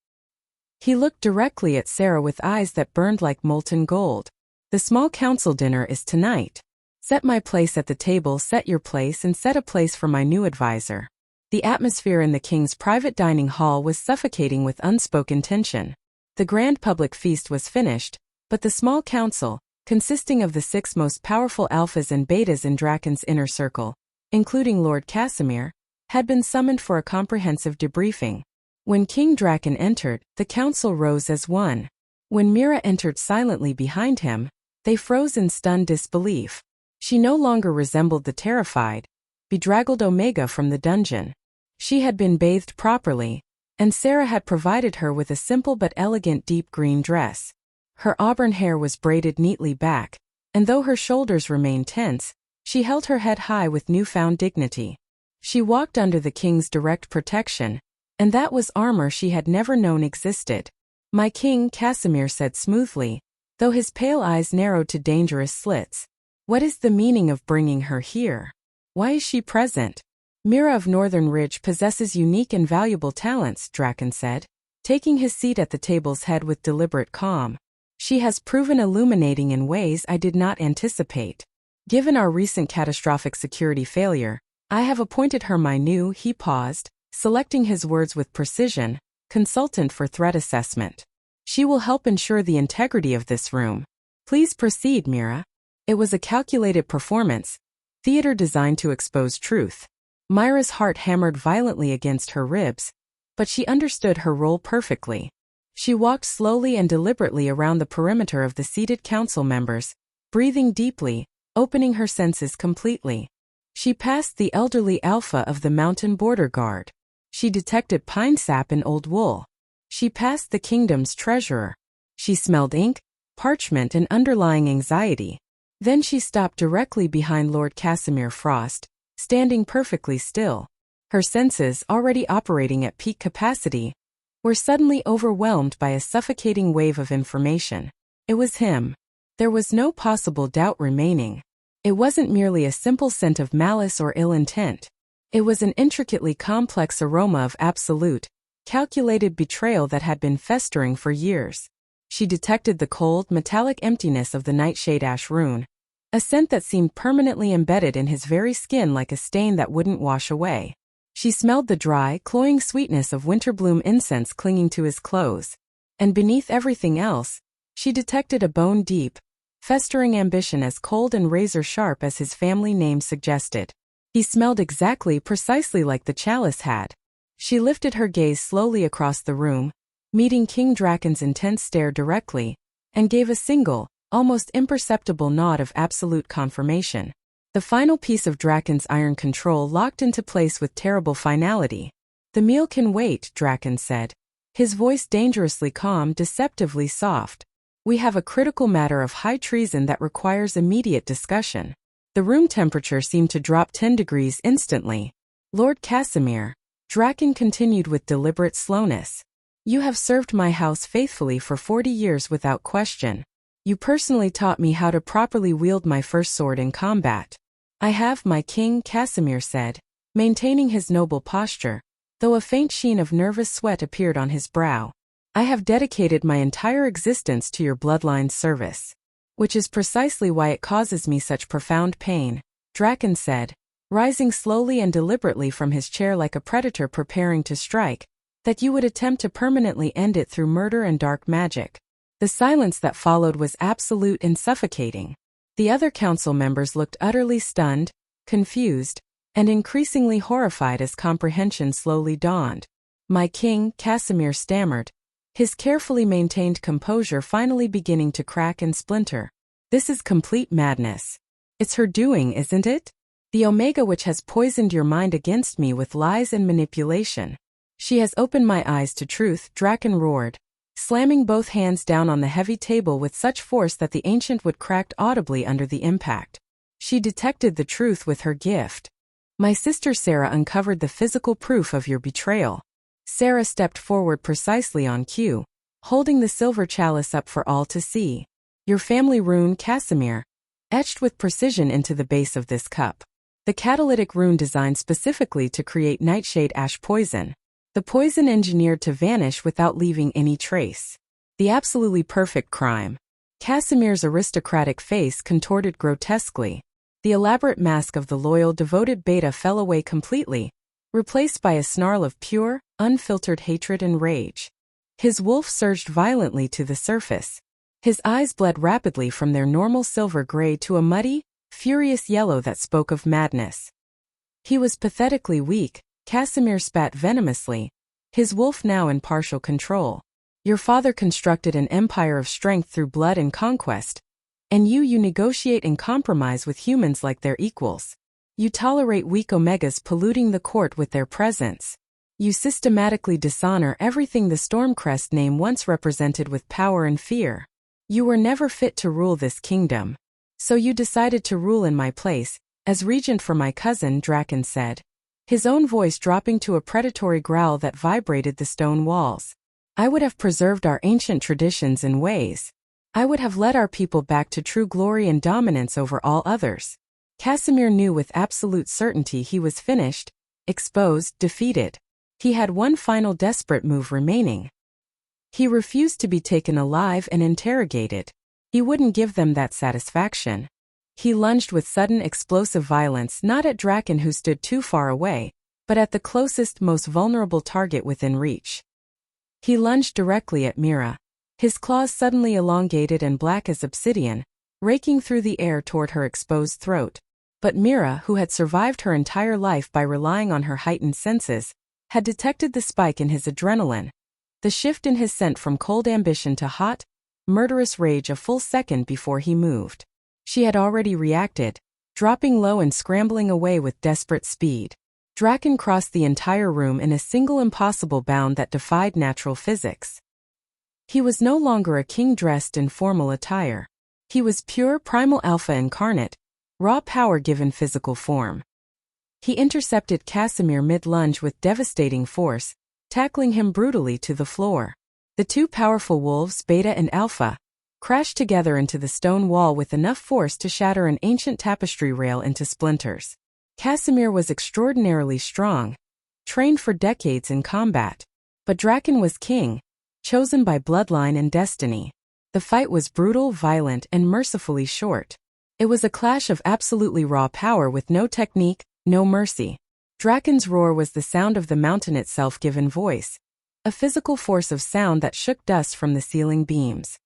He looked directly at Sarah with eyes that burned like molten gold. The small council dinner is tonight. Set my place at the table, set your place, and set a place for my new advisor. The atmosphere in the king's private dining hall was suffocating with unspoken tension. The grand public feast was finished, but the small council, consisting of the 6 most powerful alphas and betas in Drakon's inner circle, including Lord Casimir, had been summoned for a comprehensive debriefing. When King Drakon entered, the council rose as one. When Mira entered silently behind him, they froze in stunned disbelief. She no longer resembled the terrified, bedraggled Omega from the dungeon. She had been bathed properly, and Sarah had provided her with a simple but elegant deep green dress. Her auburn hair was braided neatly back, and though her shoulders remained tense, she held her head high with newfound dignity. She walked under the king's direct protection, and that was armor she had never known existed. "My king," Casimir said smoothly, though his pale eyes narrowed to dangerous slits. "What is the meaning of bringing her here? Why is she present?" "Mira of Northern Ridge possesses unique and valuable talents," Drakon said, taking his seat at the table's head with deliberate calm. "She has proven illuminating in ways I did not anticipate. Given our recent catastrophic security failure, I have appointed her my new," he paused, selecting his words with precision, "consultant for threat assessment. She will help ensure the integrity of this room. Please proceed, Mira." It was a calculated performance, theater designed to expose truth. Mira's heart hammered violently against her ribs, but she understood her role perfectly. She walked slowly and deliberately around the perimeter of the seated council members, breathing deeply, opening her senses completely. She passed the elderly alpha of the mountain border guard. She detected pine sap in old wool. She passed the kingdom's treasurer. She smelled ink, parchment, and underlying anxiety. Then she stopped directly behind Lord Casimir Frost, standing perfectly still. Her senses, already operating at peak capacity, were suddenly overwhelmed by a suffocating wave of information. It was him. There was no possible doubt remaining. It wasn't merely a simple scent of malice or ill intent. It was an intricately complex aroma of absolute, calculated betrayal that had been festering for years. She detected the cold, metallic emptiness of the nightshade ash rune, a scent that seemed permanently embedded in his very skin like a stain that wouldn't wash away. She smelled the dry, cloying sweetness of winterbloom incense clinging to his clothes. And beneath everything else, she detected a bone-deep, festering ambition as cold and razor-sharp as his family name suggested. He smelled precisely like the chalice had. She lifted her gaze slowly across the room, meeting King Drakon's intense stare directly, and gave a single, almost imperceptible nod of absolute confirmation. The final piece of Drakon's iron control locked into place with terrible finality. "The meal can wait," Drakon said, his voice dangerously calm, deceptively soft. "We have a critical matter of high treason that requires immediate discussion." The room temperature seemed to drop 10 degrees instantly. "Lord Casimir," Drakon continued with deliberate slowness, "you have served my house faithfully for 40 years without question. You personally taught me how to properly wield my first sword in combat." "I have, my king," Casimir said, maintaining his noble posture, though a faint sheen of nervous sweat appeared on his brow. "I have dedicated my entire existence to your bloodline's service. Which is precisely why it causes me such profound pain," Drakon said, rising slowly and deliberately from his chair like a predator preparing to strike, "that you would attempt to permanently end it through murder and dark magic." The silence that followed was absolute and suffocating. The other council members looked utterly stunned, confused, and increasingly horrified as comprehension slowly dawned. "My king," Casimir stammered, his carefully maintained composure finally beginning to crack and splinter. "This is complete madness. It's her doing, isn't it? The Omega which has poisoned your mind against me with lies and manipulation. She has opened my eyes to truth," Drakon roared, slamming both hands down on the heavy table with such force that the ancient wood cracked audibly under the impact. "She detected the truth with her gift. My sister Sarah uncovered the physical proof of your betrayal." Sarah stepped forward precisely on cue, holding the silver chalice up for all to see. "Your family rune, Casimir, etched with precision into the base of this cup. The catalytic rune designed specifically to create nightshade ash poison. The poison engineered to vanish without leaving any trace. The absolutely perfect crime. Casimir's aristocratic face contorted grotesquely. The elaborate mask of the loyal, devoted beta fell away completely, replaced by a snarl of pure, unfiltered hatred and rage. His wolf surged violently to the surface. His eyes bled rapidly from their normal silver gray to a muddy, furious yellow that spoke of madness. He was pathetically weak. Casimir spat venomously, his wolf now in partial control. Your father constructed an empire of strength through blood and conquest, and you negotiate and compromise with humans like their equals. You tolerate weak omegas polluting the court with their presence. You systematically dishonor everything the Stormcrest name once represented with power and fear. You were never fit to rule this kingdom. So you decided to rule in my place, as regent for my cousin, Drakon said, his own voice dropping to a predatory growl that vibrated the stone walls. I would have preserved our ancient traditions and ways. I would have led our people back to true glory and dominance over all others. Casimir knew with absolute certainty he was finished, exposed, defeated. He had one final desperate move remaining. He refused to be taken alive and interrogated. He wouldn't give them that satisfaction. He lunged with sudden explosive violence not at Drakon, who stood too far away, but at the closest, most vulnerable target within reach. He lunged directly at Mira, his claws suddenly elongated and black as obsidian, raking through the air toward her exposed throat. But Mira, who had survived her entire life by relying on her heightened senses, had detected the spike in his adrenaline, the shift in his scent from cold ambition to hot, murderous rage a full second before he moved. She had already reacted, dropping low and scrambling away with desperate speed. Drakon crossed the entire room in a single impossible bound that defied natural physics. He was no longer a king dressed in formal attire. He was pure primal alpha incarnate, raw power given physical form. He intercepted Casimir mid-lunge with devastating force, tackling him brutally to the floor. The two powerful wolves, Beta and Alpha, crashed together into the stone wall with enough force to shatter an ancient tapestry rail into splinters. Casimir was extraordinarily strong, trained for decades in combat. But Drakon was king, chosen by bloodline and destiny. The fight was brutal, violent, and mercifully short. It was a clash of absolutely raw power with no technique, no mercy. Drakon's roar was the sound of the mountain itself given voice, a physical force of sound that shook dust from the ceiling beams.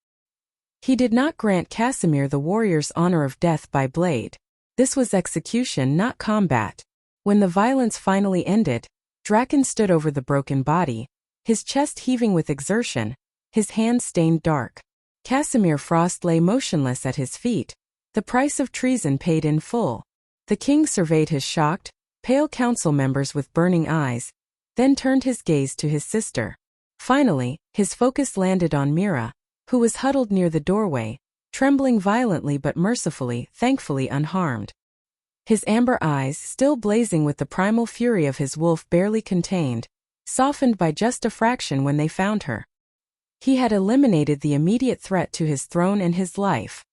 He did not grant Casimir the warrior's honor of death by blade. This was execution, not combat. When the violence finally ended, Drakon stood over the broken body, his chest heaving with exertion, his hands stained dark. Casimir Frost lay motionless at his feet, the price of treason paid in full. The king surveyed his shocked, pale council members with burning eyes, then turned his gaze to his sister. Finally, his focus landed on Mira, who was huddled near the doorway, trembling violently but mercifully, thankfully unharmed. His amber eyes, still blazing with the primal fury of his wolf, barely contained, softened by just a fraction when they found her. He had eliminated the immediate threat to his throne and his life.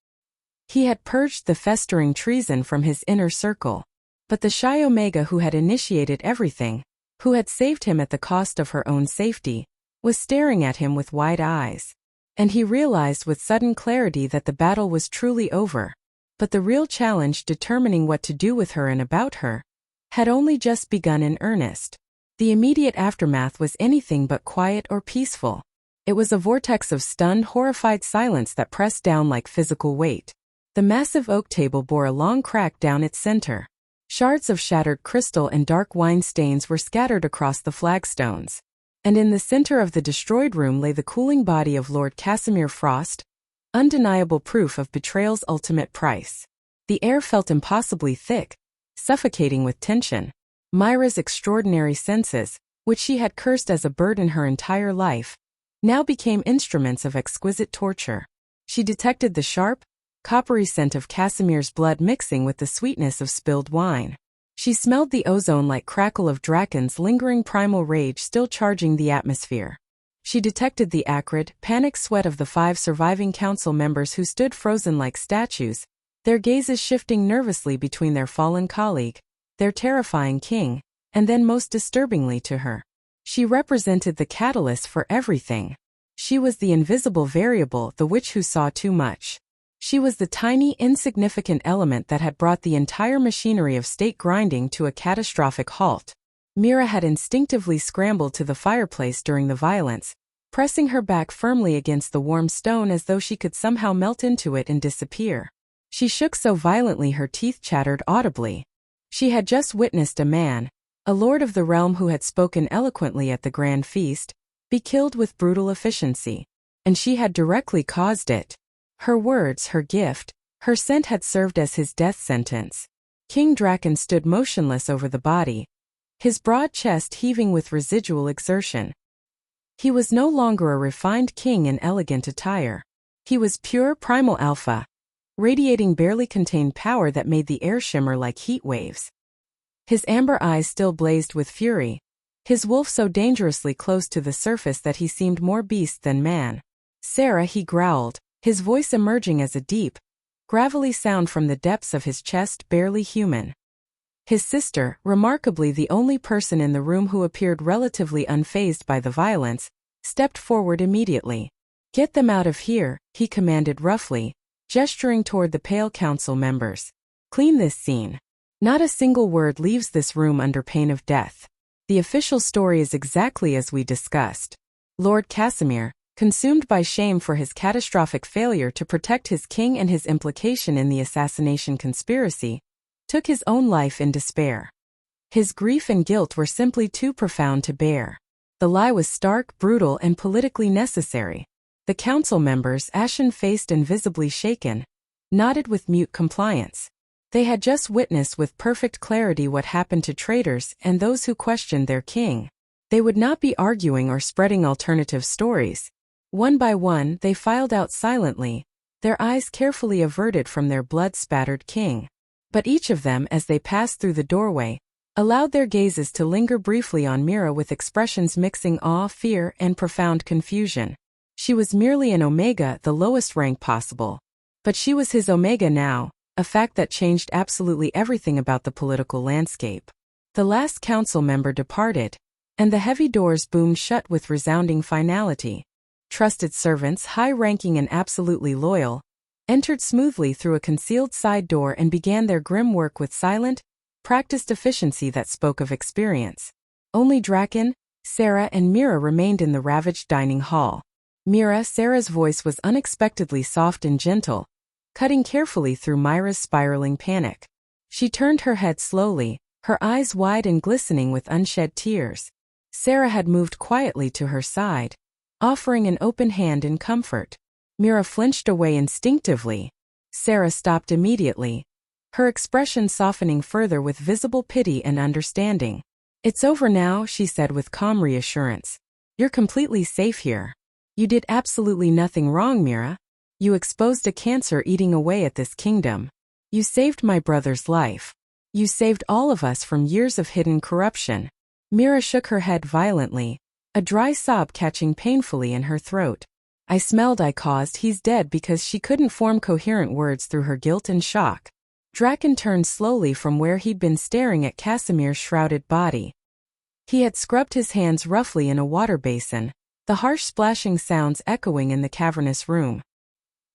He had purged the festering treason from his inner circle. But the shy Omega who had initiated everything, who had saved him at the cost of her own safety, was staring at him with wide eyes. And he realized with sudden clarity that the battle was truly over. But the real challenge, determining what to do with her and about her, had only just begun in earnest. The immediate aftermath was anything but quiet or peaceful. It was a vortex of stunned, horrified silence that pressed down like physical weight. The massive oak table bore a long crack down its center. Shards of shattered crystal and dark wine stains were scattered across the flagstones. And in the center of the destroyed room lay the cooling body of Lord Casimir Frost, undeniable proof of betrayal's ultimate price. The air felt impossibly thick, suffocating with tension. Mira's extraordinary senses, which she had cursed as a burden her entire life, now became instruments of exquisite torture. She detected the sharp, coppery scent of Casimir's blood mixing with the sweetness of spilled wine. She smelled the ozone-like crackle of Drakon's lingering primal rage still charging the atmosphere. She detected the acrid, panicked sweat of the 5 surviving council members who stood frozen like statues, their gazes shifting nervously between their fallen colleague, their terrifying king, and then most disturbingly to her. She represented the catalyst for everything. She was the invisible variable, the witch who saw too much. She was the tiny, insignificant element that had brought the entire machinery of state grinding to a catastrophic halt. Mira had instinctively scrambled to the fireplace during the violence, pressing her back firmly against the warm stone as though she could somehow melt into it and disappear. She shook so violently her teeth chattered audibly. She had just witnessed a man, a lord of the realm who had spoken eloquently at the grand feast, be killed with brutal efficiency. And she had directly caused it. Her words, her gift, her scent had served as his death sentence. King Drakon stood motionless over the body, his broad chest heaving with residual exertion. He was no longer a refined king in elegant attire. He was pure primal alpha, radiating barely contained power that made the air shimmer like heat waves. His amber eyes still blazed with fury, his wolf so dangerously close to the surface that he seemed more beast than man. "Sarah," he growled, his voice emerging as a deep, gravelly sound from the depths of his chest, barely human. His sister, remarkably the only person in the room who appeared relatively unfazed by the violence, stepped forward immediately. "Get them out of here," he commanded roughly, gesturing toward the pale council members. "Clean this scene. Not a single word leaves this room under pain of death." The official story is exactly as we discussed. Lord Casimir, consumed by shame for his catastrophic failure to protect his king and his implication in the assassination conspiracy, took his own life in despair. His grief and guilt were simply too profound to bear. The lie was stark, brutal, and politically necessary. The council members, ashen-faced and visibly shaken, nodded with mute compliance. They had just witnessed with perfect clarity what happened to traitors and those who questioned their king. They would not be arguing or spreading alternative stories. One by one, they filed out silently, their eyes carefully averted from their blood-spattered king. But each of them, as they passed through the doorway, allowed their gazes to linger briefly on Mira with expressions mixing awe, fear, and profound confusion. She was merely an Omega, the lowest rank possible. But she was his Omega now, a fact that changed absolutely everything about the political landscape. The last council member departed, and the heavy doors boomed shut with resounding finality. Trusted servants, high-ranking and absolutely loyal, entered smoothly through a concealed side door and began their grim work with silent, practiced efficiency that spoke of experience. Only Drakon, Sarah, and Mira remained in the ravaged dining hall. Mira, Sarah's voice was unexpectedly soft and gentle, cutting carefully through Mira's spiraling panic. She turned her head slowly, her eyes wide and glistening with unshed tears. Sarah had moved quietly to her side, offering an open hand in comfort. Mira flinched away instinctively. Sarah stopped immediately, her expression softening further with visible pity and understanding. "It's over now," she said with calm reassurance. "You're completely safe here. You did absolutely nothing wrong, Mira. You exposed a cancer eating away at this kingdom. You saved my brother's life. You saved all of us from years of hidden corruption." Mira shook her head violently, a dry sob catching painfully in her throat. "I smelled I caused he's dead," because she couldn't form coherent words through her guilt and shock. Drakon turned slowly from where he'd been staring at Casimir's shrouded body. He had scrubbed his hands roughly in a water basin, the harsh splashing sounds echoing in the cavernous room.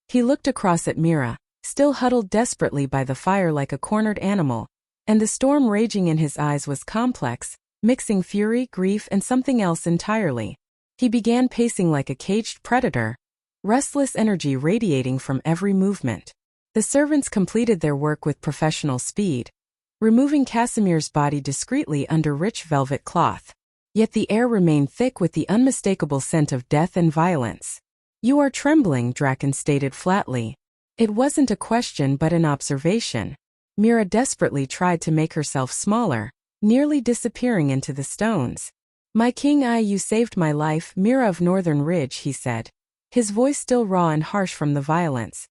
He looked across at Mira, still huddled desperately by the fire like a cornered animal, and the storm raging in his eyes was complex, mixing fury, grief, and something else entirely. He began pacing like a caged predator, restless energy radiating from every movement. The servants completed their work with professional speed, removing Casimir's body discreetly under rich velvet cloth. Yet the air remained thick with the unmistakable scent of death and violence. "You are trembling," Drakon stated flatly. It wasn't a question but an observation. Mira desperately tried to make herself smaller, nearly disappearing into the stones. "My king, you saved my life, Mira of Northern Ridge," he said, his voice still raw and harsh from the violence.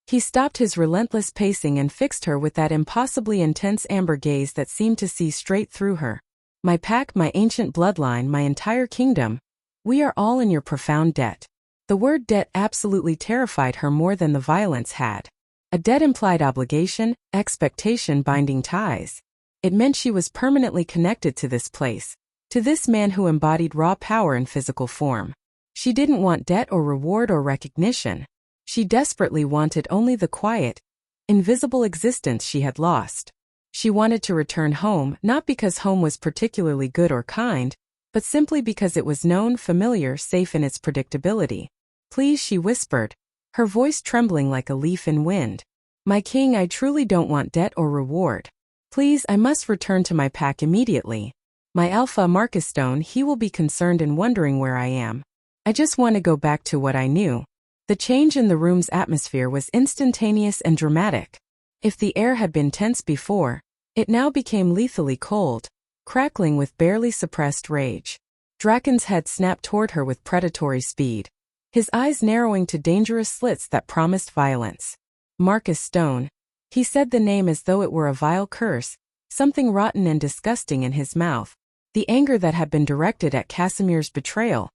He stopped his relentless pacing and fixed her with that impossibly intense amber gaze that seemed to see straight through her. "My pack, my ancient bloodline, my entire kingdom. We are all in your profound debt." The word debt absolutely terrified her more than the violence had. A debt implied obligation, expectation, binding ties. It meant she was permanently connected to this place, to this man who embodied raw power in physical form. She didn't want debt or reward or recognition. She desperately wanted only the quiet, invisible existence she had lost. She wanted to return home, not because home was particularly good or kind, but simply because it was known, familiar, safe in its predictability. "Please," she whispered, her voice trembling like a leaf in wind. "My king, I truly don't want debt or reward. Please, I must return to my pack immediately. My alpha, Marcus Stone, he will be concerned and wondering where I am. I just want to go back to what I knew." The change in the room's atmosphere was instantaneous and dramatic. If the air had been tense before, it now became lethally cold, crackling with barely suppressed rage. Drakon's head snapped toward her with predatory speed, his eyes narrowing to dangerous slits that promised violence. "Marcus Stone." He said the name as though it were a vile curse, something rotten and disgusting in his mouth. The anger that had been directed at Casimir's betrayal,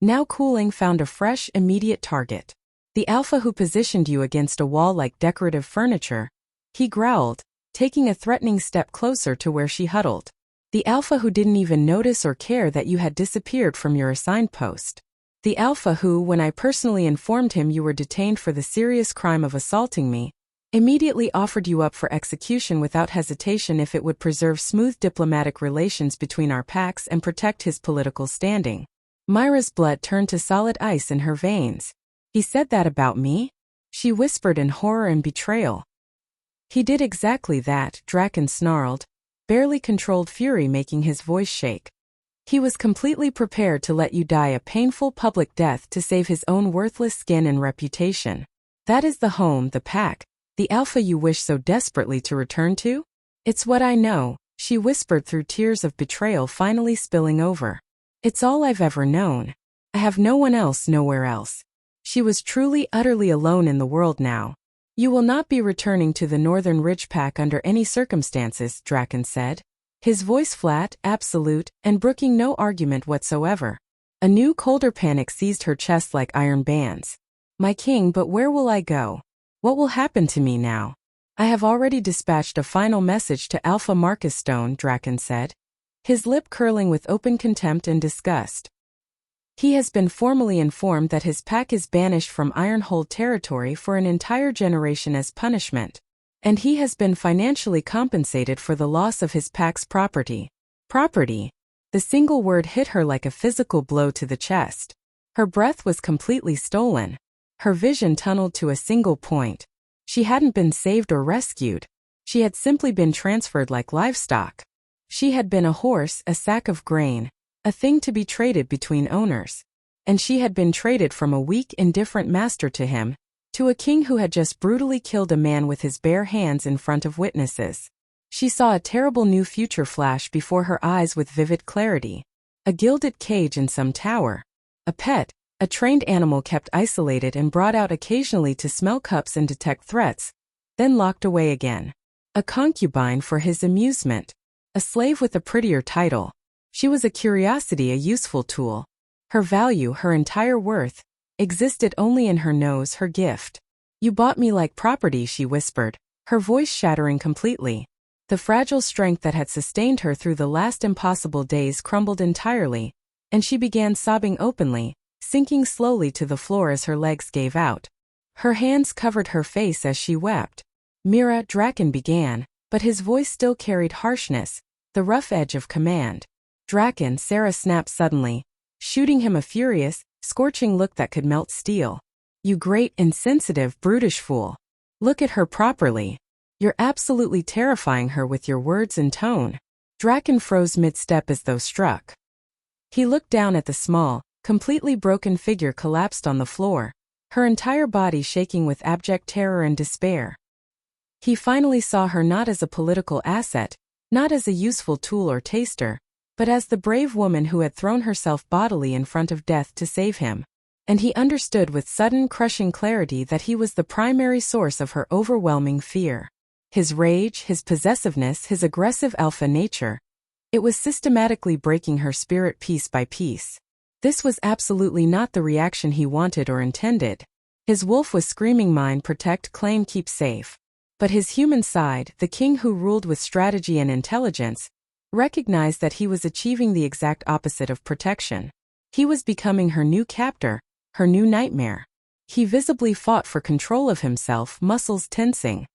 now cooling, found a fresh, immediate target. "The alpha who positioned you against a wall like decorative furniture," he growled, taking a threatening step closer to where she huddled. "The alpha who didn't even notice or care that you had disappeared from your assigned post. The alpha who, when I personally informed him you were detained for the serious crime of assaulting me, immediately offered you up for execution without hesitation if it would preserve smooth diplomatic relations between our packs and protect his political standing." Mira's blood turned to solid ice in her veins. "He said that about me?" she whispered in horror and betrayal. "He did exactly that," Drakon snarled, barely controlled fury making his voice shake. "He was completely prepared to let you die a painful public death to save his own worthless skin and reputation. That is the home, the pack, the alpha you wish so desperately to return to?" "It's what I know," she whispered through tears of betrayal finally spilling over. "It's all I've ever known. I have no one else, nowhere else." She was truly, utterly alone in the world now. "You will not be returning to the Northern Ridge Pack under any circumstances," Drakon said, his voice flat, absolute, and brooking no argument whatsoever. A new, colder panic seized her chest like iron bands. "My king, but where will I go? What will happen to me now?" "I have already dispatched a final message to Alpha Marcus Stone," Drakon said, his lip curling with open contempt and disgust. "He has been formally informed that his pack is banished from Ironhold territory for an entire generation as punishment, and he has been financially compensated for the loss of his pack's property." Property? The single word hit her like a physical blow to the chest. Her breath was completely stolen. Her vision tunneled to a single point. She hadn't been saved or rescued. She had simply been transferred like livestock. She had been a horse, a sack of grain, a thing to be traded between owners. And she had been traded from a weak, indifferent master to him, to a king who had just brutally killed a man with his bare hands in front of witnesses. She saw a terrible new future flash before her eyes with vivid clarity. A gilded cage in some tower. A pet, a trained animal kept isolated and brought out occasionally to smell cups and detect threats, then locked away again. A concubine for his amusement. A slave with a prettier title. She was a curiosity, a useful tool. Her value, her entire worth, existed only in her nose, her gift. "You bought me like property," she whispered, her voice shattering completely. The fragile strength that had sustained her through the last impossible days crumbled entirely, and she began sobbing openly, sinking slowly to the floor as her legs gave out. Her hands covered her face as she wept. "Mira," Drakon began, but his voice still carried harshness, the rough edge of command. "Drakon," Sarah snapped suddenly, shooting him a furious, scorching look that could melt steel. "You great, insensitive, brutish fool. Look at her properly. You're absolutely terrifying her with your words and tone." Drakon froze mid-step as though struck. He looked down at the small, completely broken figure collapsed on the floor, her entire body shaking with abject terror and despair. He finally saw her not as a political asset, not as a useful tool or taster, but as the brave woman who had thrown herself bodily in front of death to save him. And he understood with sudden, crushing clarity that he was the primary source of her overwhelming fear. His rage, his possessiveness, his aggressive alpha nature. It was systematically breaking her spirit piece by piece. This was absolutely not the reaction he wanted or intended. His wolf was screaming, "Mine, protect, claim, keep safe." But his human side, the king who ruled with strategy and intelligence, recognized that he was achieving the exact opposite of protection. He was becoming her new captor, her new nightmare. He visibly fought for control of himself, muscles tensing.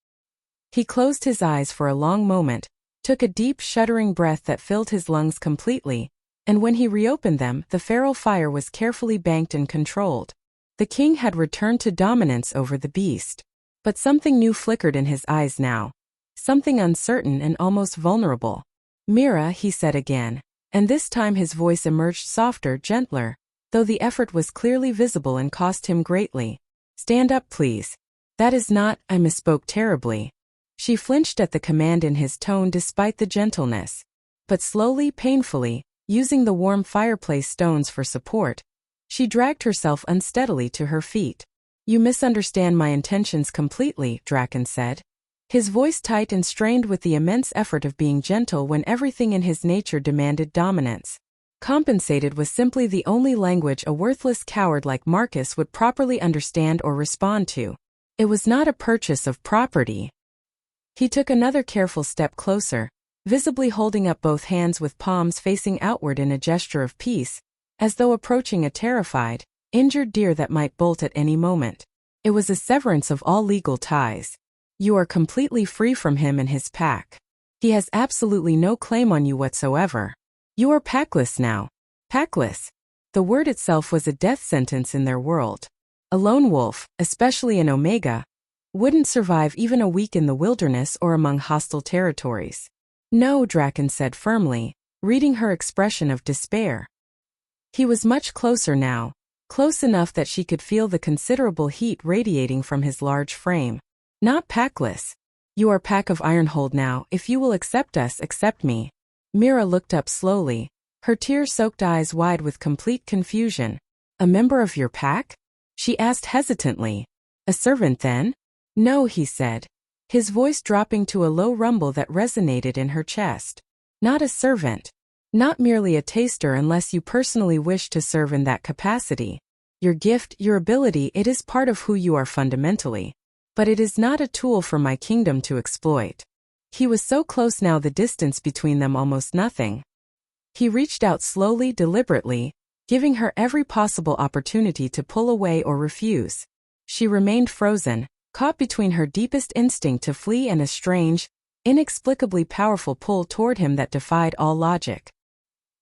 He closed his eyes for a long moment, took a deep, shuddering breath that filled his lungs completely, and when he reopened them, the feral fire was carefully banked and controlled. The king had returned to dominance over the beast. But something new flickered in his eyes now. Something uncertain and almost vulnerable. "Mira," he said again, and this time his voice emerged softer, gentler, though the effort was clearly visible and cost him greatly. "Stand up, please." "That is not," I misspoke terribly. She flinched at the command in his tone despite the gentleness. But slowly, painfully, using the warm fireplace stones for support, she dragged herself unsteadily to her feet. "You misunderstand my intentions completely," Drakon said. His voice tight and strained with the immense effort of being gentle when everything in his nature demanded dominance. Compensated was simply the only language a worthless coward like Marcus would properly understand or respond to. It was not a purchase of property. He took another careful step closer, visibly holding up both hands with palms facing outward in a gesture of peace, as though approaching a terrified, injured deer that might bolt at any moment. It was a severance of all legal ties. You are completely free from him and his pack. He has absolutely no claim on you whatsoever. You are packless now. Packless. The word itself was a death sentence in their world. A lone wolf, especially an Omega, wouldn't survive even a week in the wilderness or among hostile territories. "No," Drakon said firmly, reading her expression of despair. He was much closer now, close enough that she could feel the considerable heat radiating from his large frame. "Not packless. You are pack of Ironhold now. If you will accept us, accept me." Mira looked up slowly, her tear-soaked eyes wide with complete confusion. "A member of your pack?" she asked hesitantly. "A servant then?" "No," he said, his voice dropping to a low rumble that resonated in her chest. "Not a servant. Not merely a taster unless you personally wish to serve in that capacity. Your gift, your ability, it is part of who you are fundamentally. But it is not a tool for my kingdom to exploit." He was so close now, the distance between them almost nothing. He reached out slowly, deliberately, giving her every possible opportunity to pull away or refuse. She remained frozen, caught between her deepest instinct to flee and a strange, inexplicably powerful pull toward him that defied all logic.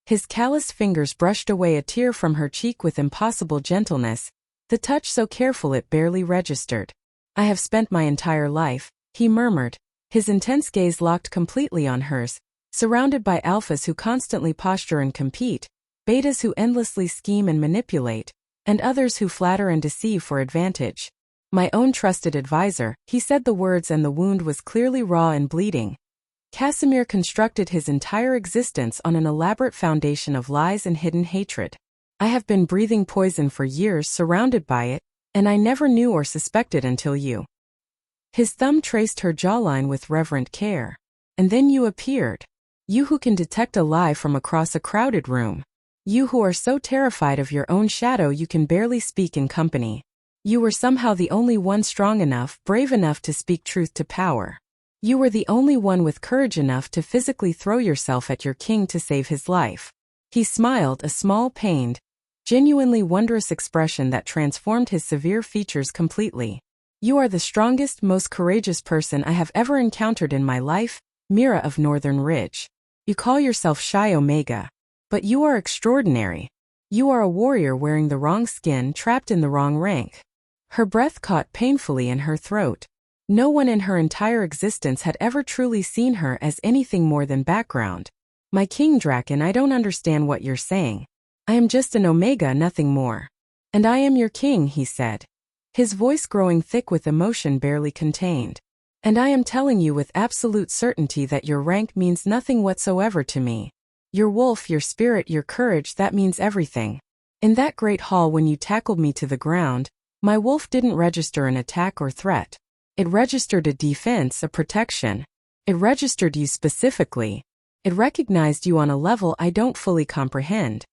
His calloused fingers brushed away a tear from her cheek with impossible gentleness, the touch so careful it barely registered. "I have spent my entire life," he murmured, his intense gaze locked completely on hers, surrounded by alphas who constantly posture and compete, betas who endlessly scheme and manipulate, and others who flatter and deceive for advantage. "My own trusted advisor," he said the words, and the wound was clearly raw and bleeding. Casimir constructed his entire existence on an elaborate foundation of lies and hidden hatred. "I have been breathing poison for years, surrounded by it, and I never knew or suspected until you." His thumb traced her jawline with reverent care. "And then you appeared. You who can detect a lie from across a crowded room. You who are so terrified of your own shadow you can barely speak in company. You were somehow the only one strong enough, brave enough to speak truth to power. You were the only one with courage enough to physically throw yourself at your king to save his life." He smiled, a small, pained, genuinely wondrous expression that transformed his severe features completely. "You are the strongest, most courageous person I have ever encountered in my life, Mira of Northern Ridge. You call yourself Shy Omega. But you are extraordinary. You are a warrior wearing the wrong skin, trapped in the wrong rank." Her breath caught painfully in her throat. No one in her entire existence had ever truly seen her as anything more than background. "My King Drakon, I don't understand what you're saying. I am just an Omega, nothing more." "And I am your king," he said, his voice growing thick with emotion barely contained. "And I am telling you with absolute certainty that your rank means nothing whatsoever to me. Your wolf, your spirit, your courage, that means everything. In that great hall when you tackled me to the ground, my wolf didn't register an attack or threat. It registered a defense, a protection. It registered you specifically. It recognized you on a level I don't fully comprehend."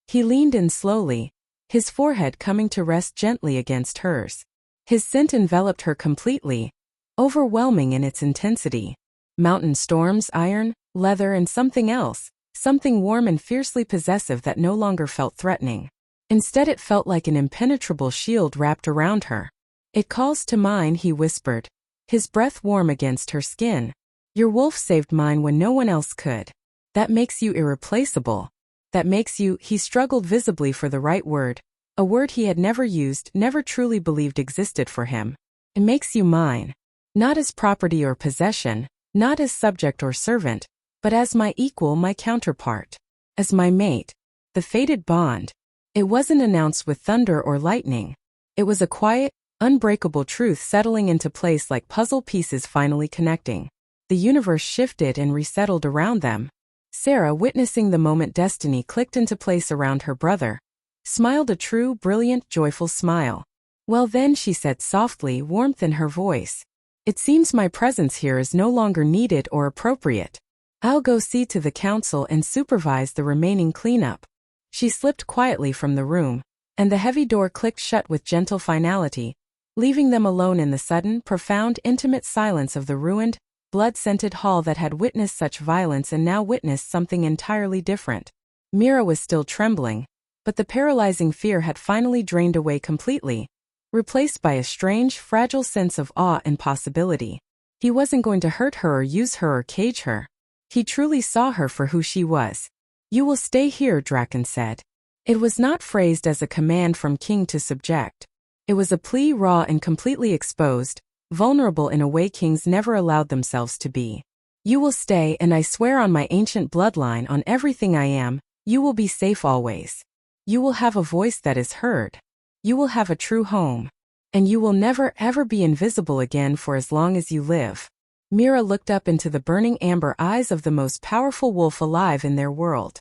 He leaned in slowly, his forehead coming to rest gently against hers. His scent enveloped her completely, overwhelming in its intensity. Mountain storms, iron, leather, and something else, something warm and fiercely possessive that no longer felt threatening. Instead, it felt like an impenetrable shield wrapped around her. "It calls to mine," he whispered, his breath warm against her skin. "Your wolf saved mine when no one else could. That makes you irreplaceable. That makes you—" He struggled visibly for the right word, a word he had never used, never truly believed existed for him. "It makes you mine. Not as property or possession, not as subject or servant, but as my equal, my counterpart. As my mate." The fated bond. It wasn't announced with thunder or lightning. It was a quiet, unbreakable truth settling into place like puzzle pieces finally connecting. The universe shifted and resettled around them. Sarah, witnessing the moment destiny clicked into place around her brother, smiled a true, brilliant, joyful smile. "Well then," she said softly, warmth in her voice. "It seems my presence here is no longer needed or appropriate. I'll go see to the council and supervise the remaining cleanup." She slipped quietly from the room, and the heavy door clicked shut with gentle finality, leaving them alone in the sudden, profound, intimate silence of the ruined, blood-scented hall that had witnessed such violence and now witnessed something entirely different. Mira was still trembling, but the paralyzing fear had finally drained away completely, replaced by a strange, fragile sense of awe and possibility. He wasn't going to hurt her or use her or cage her. He truly saw her for who she was. "You will stay here," Drakon said. It was not phrased as a command from King to subject. It was a plea, raw and completely exposed, vulnerable in a way kings never allowed themselves to be. "You will stay, and I swear on my ancient bloodline, on everything I am, you will be safe always. You will have a voice that is heard. You will have a true home. And you will never ever be invisible again for as long as you live." Mira looked up into the burning amber eyes of the most powerful wolf alive in their world.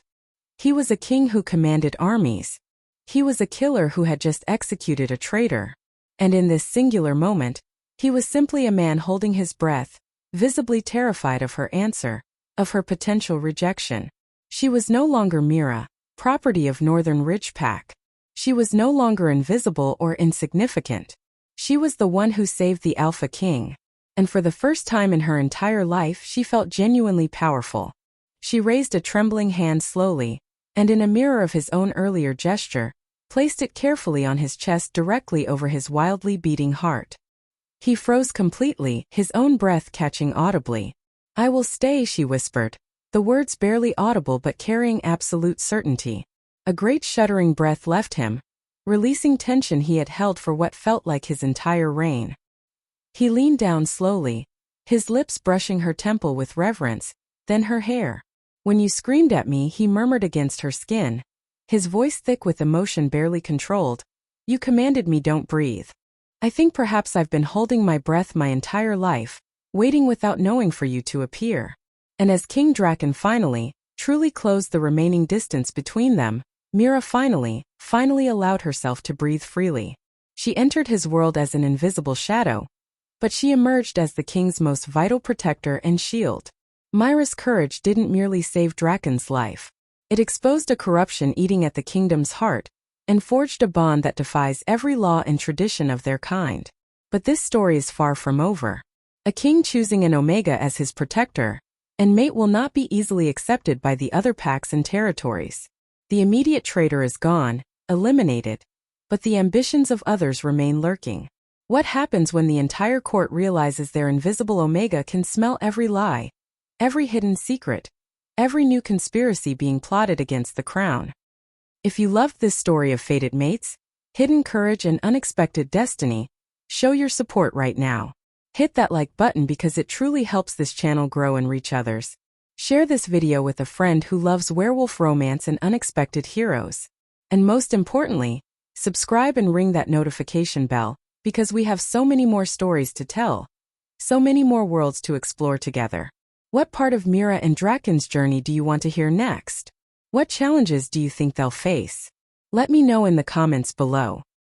He was a king who commanded armies. He was a killer who had just executed a traitor. And in this singular moment, he was simply a man holding his breath, visibly terrified of her answer, of her potential rejection. She was no longer Mira, property of Northern Ridgepack. She was no longer invisible or insignificant. She was the one who saved the Alpha King. And for the first time in her entire life, she felt genuinely powerful. She raised a trembling hand slowly, and in a mirror of his own earlier gesture, placed it carefully on his chest directly over his wildly beating heart. He froze completely, his own breath catching audibly. "I will stay," she whispered, the words barely audible but carrying absolute certainty. A great shuddering breath left him, releasing tension he had held for what felt like his entire reign. He leaned down slowly, his lips brushing her temple with reverence, then her hair. "When you screamed at me," he murmured against her skin, his voice thick with emotion barely controlled, "you commanded me, don't breathe. I think perhaps I've been holding my breath my entire life, waiting without knowing for you to appear." And as King Drakon finally, truly closed the remaining distance between them, Mira finally allowed herself to breathe freely. She entered his world as an invisible shadow, but she emerged as the king's most vital protector and shield. Mira's courage didn't merely save Drakon's life. It exposed a corruption eating at the kingdom's heart, and forged a bond that defies every law and tradition of their kind. But this story is far from over. A king choosing an Omega as his protector and mate will not be easily accepted by the other packs and territories. The immediate traitor is gone, eliminated, but the ambitions of others remain lurking. What happens when the entire court realizes their invisible Omega can smell every lie, every hidden secret, every new conspiracy being plotted against the crown? If you loved this story of fated mates, hidden courage and unexpected destiny, show your support right now. Hit that like button because it truly helps this channel grow and reach others. Share this video with a friend who loves werewolf romance and unexpected heroes. And most importantly, subscribe and ring that notification bell, because we have so many more stories to tell, so many more worlds to explore together. What part of Mira and Drakon's journey do you want to hear next? What challenges do you think they'll face? Let me know in the comments below.